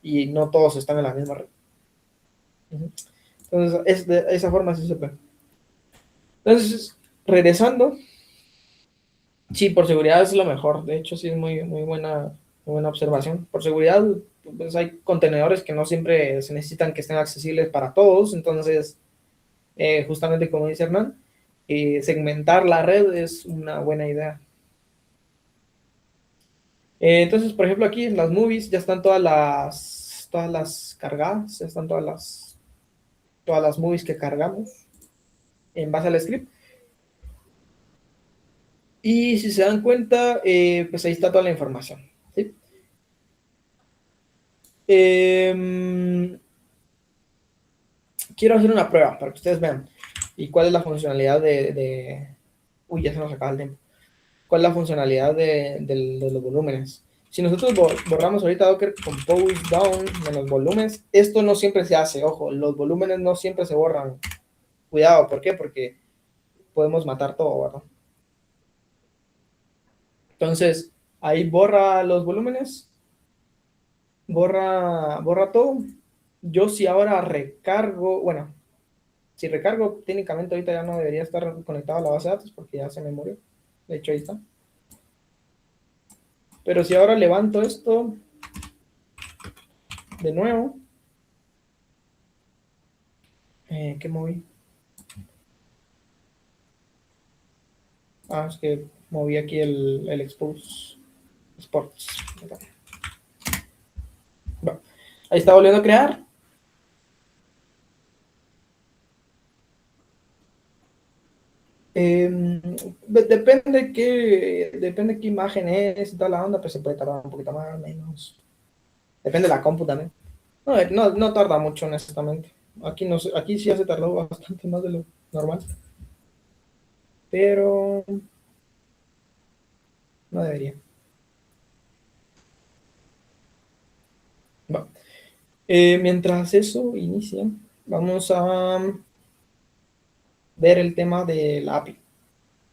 Y no todos están en la misma red. Entonces, de esa forma sí se puede. Entonces, regresando, sí, por seguridad es lo mejor. De hecho, sí es muy buena observación. Por seguridad, pues hay contenedores que no siempre se necesitan que estén accesibles para todos. Entonces, justamente como dice Hernán, segmentar la red es una buena idea. Entonces, por ejemplo, aquí en las movies ya están todas las cargadas, ya están todas las movies que cargamos en base al script. Y si se dan cuenta, pues ahí está toda la información, ¿sí? Quiero hacer una prueba para que ustedes vean. ¿Y cuál es la funcionalidad Uy, ya se nos acaba el tiempo. ¿Cuál es la funcionalidad de los volúmenes? Si nosotros borramos ahorita Docker Compose Down en los volúmenes, esto no siempre se hace, ojo, los volúmenes no siempre se borran. Cuidado, ¿por qué? Porque podemos matar todo, ¿verdad? Entonces, ahí borra los volúmenes, borra todo. Yo si ahora recargo, bueno, si recargo, técnicamente ahorita ya no debería estar conectado a la base de datos porque ya se me murió. De hecho, ahí está. Pero si ahora levanto esto de nuevo, ¿qué moví? Es que moví aquí el Expose Sports. Bueno, ahí está volviendo a crear. Depende qué imagen es y toda la onda, pues se puede tardar un poquito más, menos. Depende de la compu también. No tarda mucho, honestamente. Aquí sí ya se tardó bastante más de lo normal. Pero no debería. Va. Mientras eso inicia, vamos a ver el tema de la API.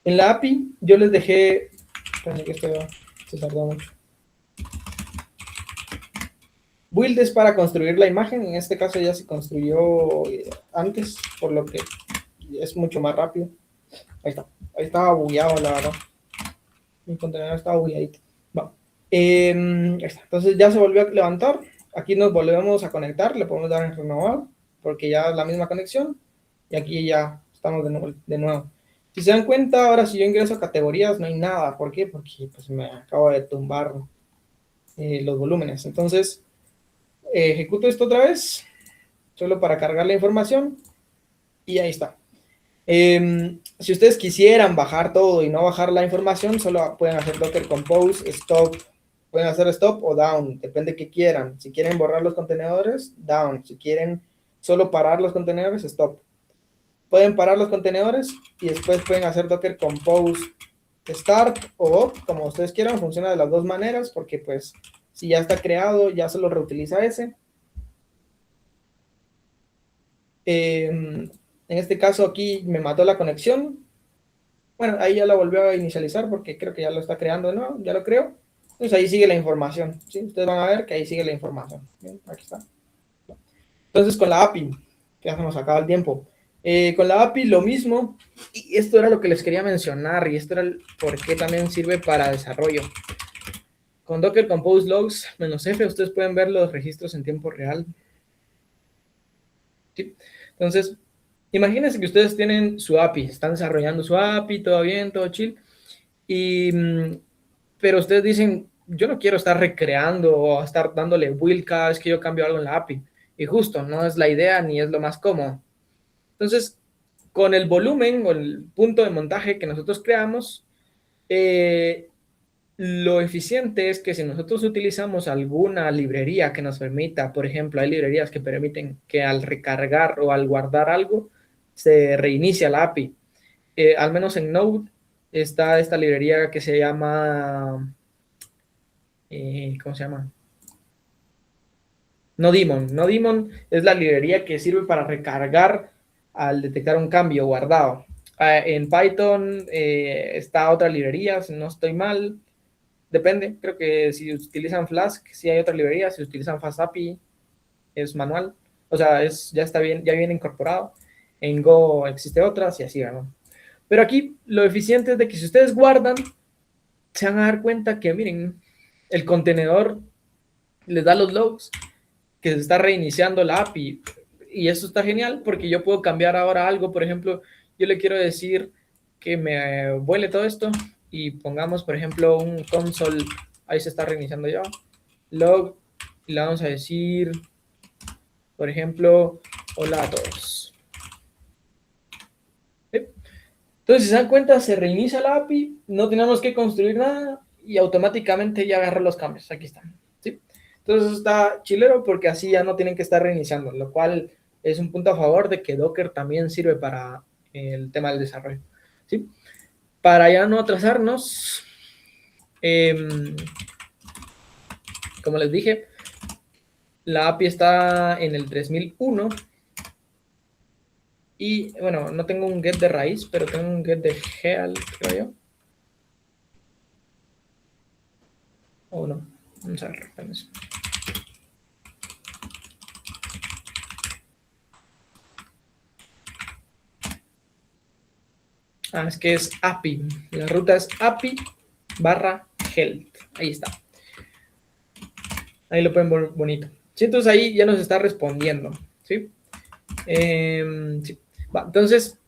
En la API yo les dejé... Esperen que esto se tardó mucho. Build es para construir la imagen. En este caso ya se construyó antes, por lo que es mucho más rápido. Ahí está. Ahí estaba bugueado, la verdad. Mi contenedor estaba bugueadito. Va. Ahí está. Entonces ya se volvió a levantar. Aquí nos volvemos a conectar. Le podemos dar en renovar, porque ya es la misma conexión. Y aquí ya estamos de nuevo. Si se dan cuenta, ahora si yo ingreso a categorías, no hay nada. ¿Por qué? Porque pues, me acabo de tumbar los volúmenes. Entonces, ejecuto esto otra vez, solo para cargar la información. Y ahí está. Si ustedes quisieran bajar todo y no bajar la información, solo pueden hacer Docker Compose, stop. Pueden hacer stop o down, depende de qué quieran. Si quieren borrar los contenedores, down. Si quieren solo parar los contenedores, stop. Pueden parar los contenedores y después pueden hacer Docker Compose Start o Op, como ustedes quieran. Funciona de las dos maneras porque pues si ya está creado, ya solo reutiliza ese. En este caso aquí me mató la conexión. Bueno, ahí ya la volvió a inicializar porque creo que ya lo está creando de nuevo, ya lo creo. Entonces ahí sigue la información, ¿sí? Ustedes van a ver que ahí sigue la información. Bien, aquí está. Entonces con la API, que ya se nos acaba el tiempo. Con la API lo mismo, y esto era lo que les quería mencionar, y esto era el por qué también sirve para desarrollo. Con Docker Compose Logs -F, ustedes pueden ver los registros en tiempo real. ¿Sí? Entonces, imagínense que ustedes tienen su API, están desarrollando su API, todo bien, todo chill, pero ustedes dicen, yo no quiero estar recreando o estar dándole build cada vez que yo cambio algo en la API. Y justo, no es la idea ni es lo más cómodo. Entonces, con el volumen o el punto de montaje que nosotros creamos, lo eficiente es que si nosotros utilizamos alguna librería que nos permita, por ejemplo, hay librerías que permiten que al recargar o al guardar algo, se reinicia la API. Al menos en Node está esta librería que se llama... ¿cómo se llama? NoDaemon. NoDaemon es la librería que sirve para recargar al detectar un cambio guardado. En Python está otra librería, si no estoy mal, depende, creo que si utilizan Flask, sí hay otra librería, si utilizan FastAPI es manual, o sea, ya está bien, ya viene incorporado. En Go existe otras y así, ¿verdad? Pero aquí lo eficiente es de que si ustedes guardan, se van a dar cuenta que, miren, el contenedor les da los logs, que se está reiniciando la API. Y eso está genial porque yo puedo cambiar ahora algo. Por ejemplo, yo le quiero decir que me vuele todo esto y pongamos, por ejemplo, un console, ahí se está reiniciando ya, log, y le vamos a decir, por ejemplo, hola a todos. ¿Sí? Entonces, si se dan cuenta, se reinicia la API, no tenemos que construir nada y automáticamente ya agarra los cambios. Aquí están. ¿Sí? Entonces, está chilero porque así ya no tienen que estar reiniciando, lo cual es un punto a favor de que Docker también sirve para el tema del desarrollo. ¿Sí? Para ya no atrasarnos, como les dije, la API está en el 3001. Y bueno, no tengo un get de raíz, pero tengo un get de heal, creo yo. O no. Vamos a ver. Vamos. Es que es API. La ruta es API barra health. Ahí está. Ahí lo pueden ver bonito. Sí, entonces ahí ya nos está respondiendo. ¿Sí? Sí. Va, entonces,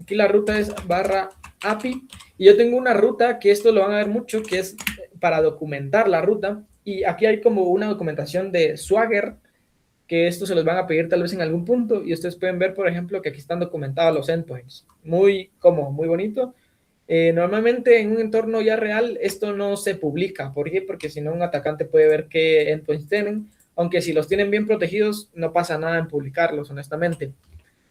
aquí la ruta es barra API. Y yo tengo una ruta que esto lo van a ver mucho, que es para documentar la ruta. Y aquí hay como una documentación de Swagger, que esto se los van a pedir tal vez en algún punto. Y ustedes pueden ver, por ejemplo, que aquí están documentados los endpoints. Muy cómodo, muy bonito. Normalmente en un entorno ya real esto no se publica. ¿Por qué? Porque si no un atacante puede ver qué endpoints tienen. Aunque si los tienen bien protegidos, no pasa nada en publicarlos, honestamente.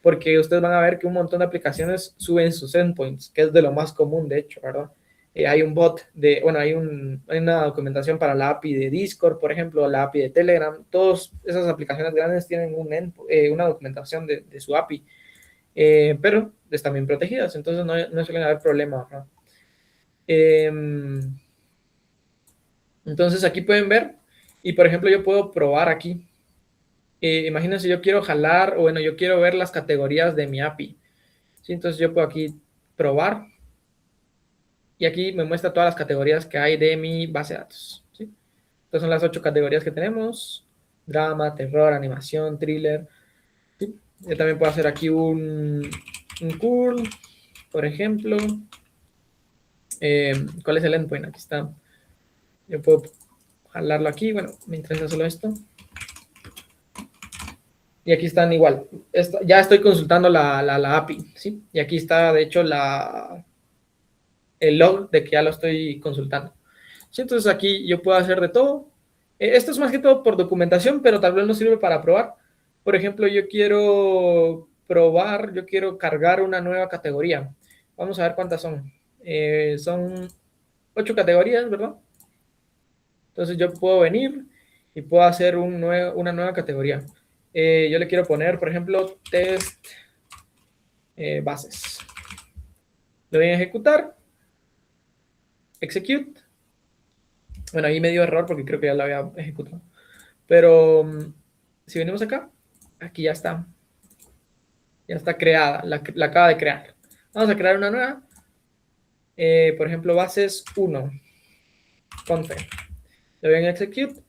Porque ustedes van a ver que un montón de aplicaciones suben sus endpoints, que es de lo más común, de hecho, ¿verdad? Hay un bot hay una documentación para la API de Discord, por ejemplo, la API de Telegram. Todas esas aplicaciones grandes tienen una documentación de su API, pero están bien protegidas, entonces no suelen haber problemas, ¿verdad? Entonces aquí pueden ver, y por ejemplo yo puedo probar aquí. Imagínense, yo quiero jalar, o bueno, yo quiero ver las categorías de mi API. ¿Sí? Entonces yo puedo aquí probar, y aquí me muestra todas las categorías que hay de mi base de datos. ¿Sí? Estas son las 8 categorías que tenemos: drama, terror, animación, thriller. ¿Sí? Yo también puedo hacer aquí un curl, por ejemplo. ¿Cuál es el endpoint? Aquí está. Yo puedo jalarlo aquí. Bueno, me interesa solo esto. Y aquí están igual. Ya estoy consultando la API. ¿Sí? Y aquí está, de hecho, el log de que ya lo estoy consultando. ¿Sí? Entonces aquí yo puedo hacer de todo. Esto es más que todo por documentación, pero tal vez no sirve para probar. Por ejemplo, yo quiero probar, yo quiero cargar una nueva categoría. Vamos a ver cuántas son. Son 8 categorías, ¿verdad? Entonces yo puedo venir y puedo hacer una nueva categoría. Yo le quiero poner, por ejemplo, test bases. Lo voy a ejecutar. Execute. Bueno, ahí me dio error porque creo que ya lo había ejecutado. Pero si venimos acá, aquí ya está. Ya está creada, la acaba de crear. Vamos a crear una nueva. Por ejemplo, bases 1. Confe. Le doy en execute.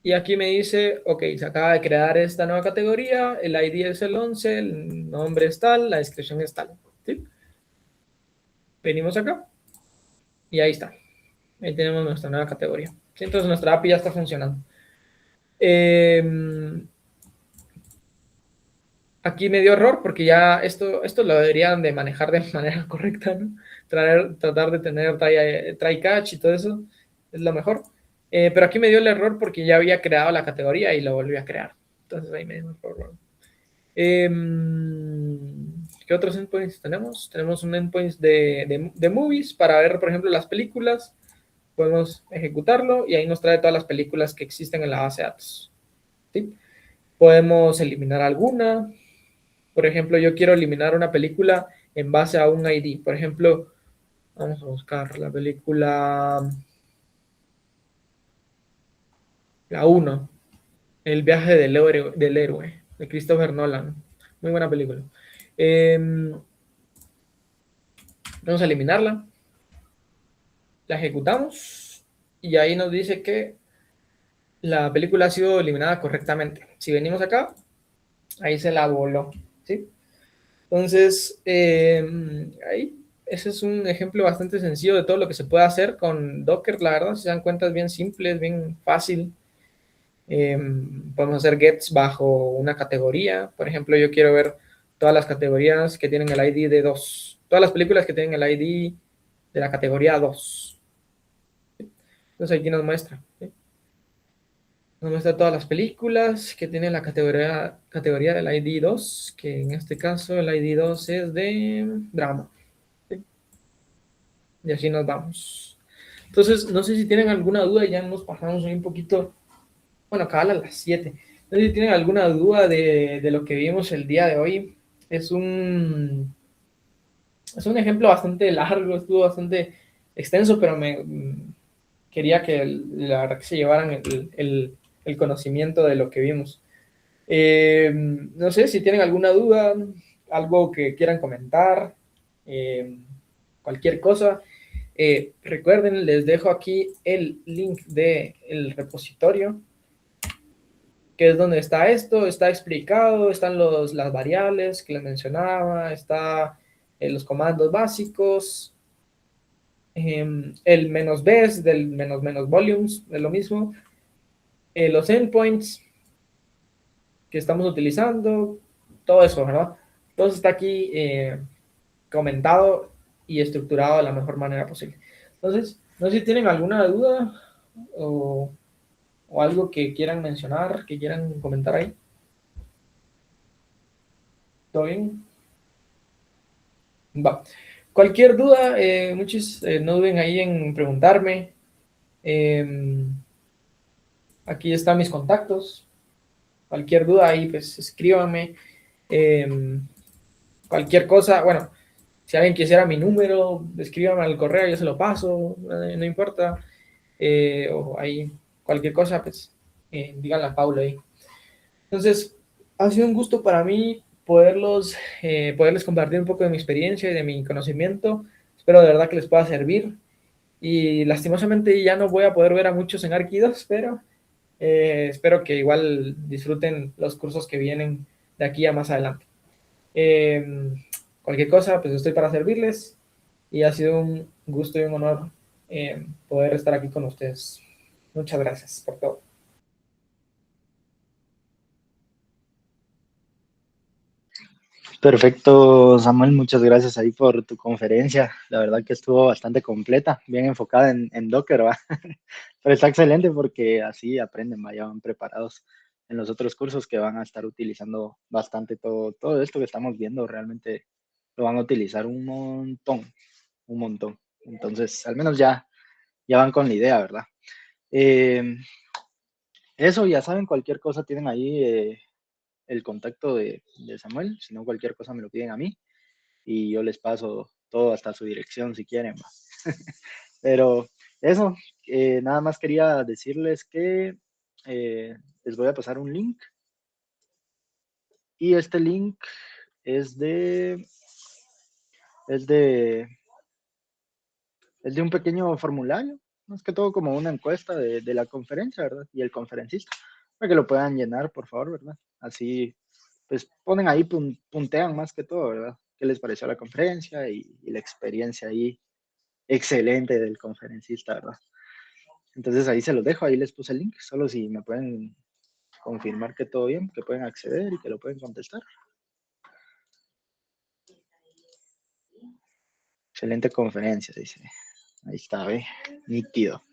Y aquí me dice, ok, se acaba de crear esta nueva categoría, el ID es el 11, el nombre es tal, la descripción es tal. ¿Sí? Venimos acá y ahí está. Ahí tenemos nuestra nueva categoría. ¿Sí? Entonces nuestra API ya está funcionando. Aquí me dio error porque ya esto lo deberían de manejar de manera correcta, ¿no? Tratar de tener try catch y todo eso es lo mejor. Pero aquí me dio el error porque ya había creado la categoría y lo volví a crear. Entonces ahí me dio error. ¿Qué otros endpoints tenemos? Tenemos un endpoint de movies para ver, por ejemplo, las películas. Podemos ejecutarlo y ahí nos trae todas las películas que existen en la base de datos. ¿Sí? Podemos eliminar alguna. Por ejemplo, yo quiero eliminar una película en base a un ID. Por ejemplo, vamos a buscar la película, la 1, El viaje del héroe, de Christopher Nolan. Muy buena película. Vamos a eliminarla. La ejecutamos y ahí nos dice que la película ha sido eliminada correctamente. Si venimos acá, ahí se la voló. ¿Sí? Entonces, ahí, ese es un ejemplo bastante sencillo de todo lo que se puede hacer con Docker. La verdad, si se dan cuenta, es bien simple, es bien fácil. Podemos hacer gets bajo una categoría. Por ejemplo, yo quiero ver todas las categorías que tienen el ID de 2. Todas las películas que tienen el ID de la categoría 2. Entonces aquí nos muestra. ¿Sí? Nos muestra todas las películas que tienen la categoría del ID 2, que en este caso el ID 2 es de drama. ¿Sí? Y así nos vamos. Entonces, no sé si tienen alguna duda, ya nos pasamos un poquito, bueno, acá a las 7. No sé si tienen alguna duda de lo que vimos el día de hoy. Es un, es un ejemplo bastante largo, estuvo bastante extenso, pero quería que la verdad que se llevaran el conocimiento de lo que vimos. No sé si tienen alguna duda, algo que quieran comentar, eh, cualquier cosa. Recuerden, les dejo aquí el link del repositorio, que es donde está esto, está explicado, están las variables que les mencionaba, está los comandos básicos, el menos -ves del menos volumes, de lo mismo, los endpoints que estamos utilizando, todo eso, ¿verdad? Todo está aquí comentado y estructurado de la mejor manera posible. Entonces, no sé si tienen alguna duda o, o algo que quieran mencionar, que quieran comentar ahí. ¿Todo bien? Va. Cualquier duda, muchos no duden ahí en preguntarme. Eh, Aquí están mis contactos. Cualquier duda ahí, pues escríbanme. Eh, Cualquier cosa, bueno, si alguien quisiera mi número, escríbame al correo, yo se lo paso, no importa. O ahí, cualquier cosa, pues díganle a Paula ahí. Entonces, ha sido un gusto para mí poderles compartir un poco de mi experiencia y de mi conocimiento. Espero de verdad que les pueda servir. Y lastimosamente ya no voy a poder ver a muchos en Arquidos, pero espero que igual disfruten los cursos que vienen de aquí a más adelante. Eh, Cualquier cosa, pues estoy para servirles y ha sido un gusto y un honor poder estar aquí con ustedes. Muchas gracias por todo. Perfecto, Samuel, muchas gracias ahí por tu conferencia. La verdad que estuvo bastante completa, bien enfocada en Docker, ¿va? Pero está excelente porque así aprenden, ya van preparados en los otros cursos que van a estar utilizando bastante todo esto que estamos viendo, realmente lo van a utilizar un montón, un montón. Entonces, al menos ya van con la idea, ¿verdad? Eh, Eso, ya saben, cualquier cosa tienen ahí el contacto de Samuel, si no cualquier cosa me lo piden a mí y yo les paso todo hasta su dirección si quieren. ¿Va? Pero eso, nada más quería decirles que les voy a pasar un link y este link es de, es de, es de un pequeño formulario, más que todo como una encuesta de la conferencia, ¿verdad? Y el conferencista, para que lo puedan llenar, por favor, ¿verdad? Así, pues ponen ahí, puntean más que todo, ¿verdad? ¿Qué les pareció la conferencia y la experiencia ahí excelente del conferencista, ¿verdad? Entonces ahí se los dejo, ahí les puse el link, solo si me pueden confirmar que todo bien, que pueden acceder y que lo pueden contestar. Excelente conferencia, se dice. Ahí está, ¿ve? Nítido.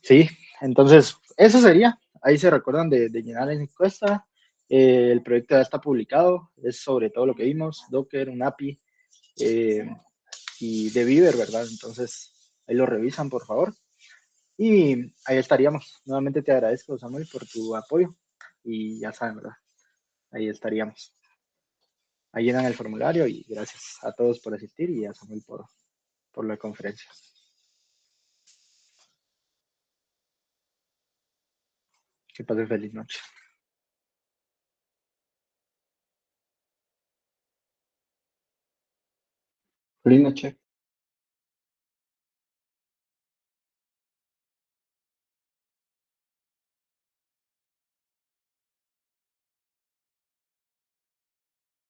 Sí, entonces eso sería. Ahí se recuerdan de llenar la encuesta. El proyecto ya está publicado, es sobre todo lo que vimos, Docker, un API y de Beaver, ¿verdad? Entonces ahí lo revisan, por favor. Y ahí estaríamos. Nuevamente te agradezco, Samuel, por tu apoyo. Y ya saben, ¿verdad? Ahí estaríamos. Ahí llenan el formulario y gracias a todos por asistir y a Samuel por la conferencia. Que pasen feliz noche. Feliz noche.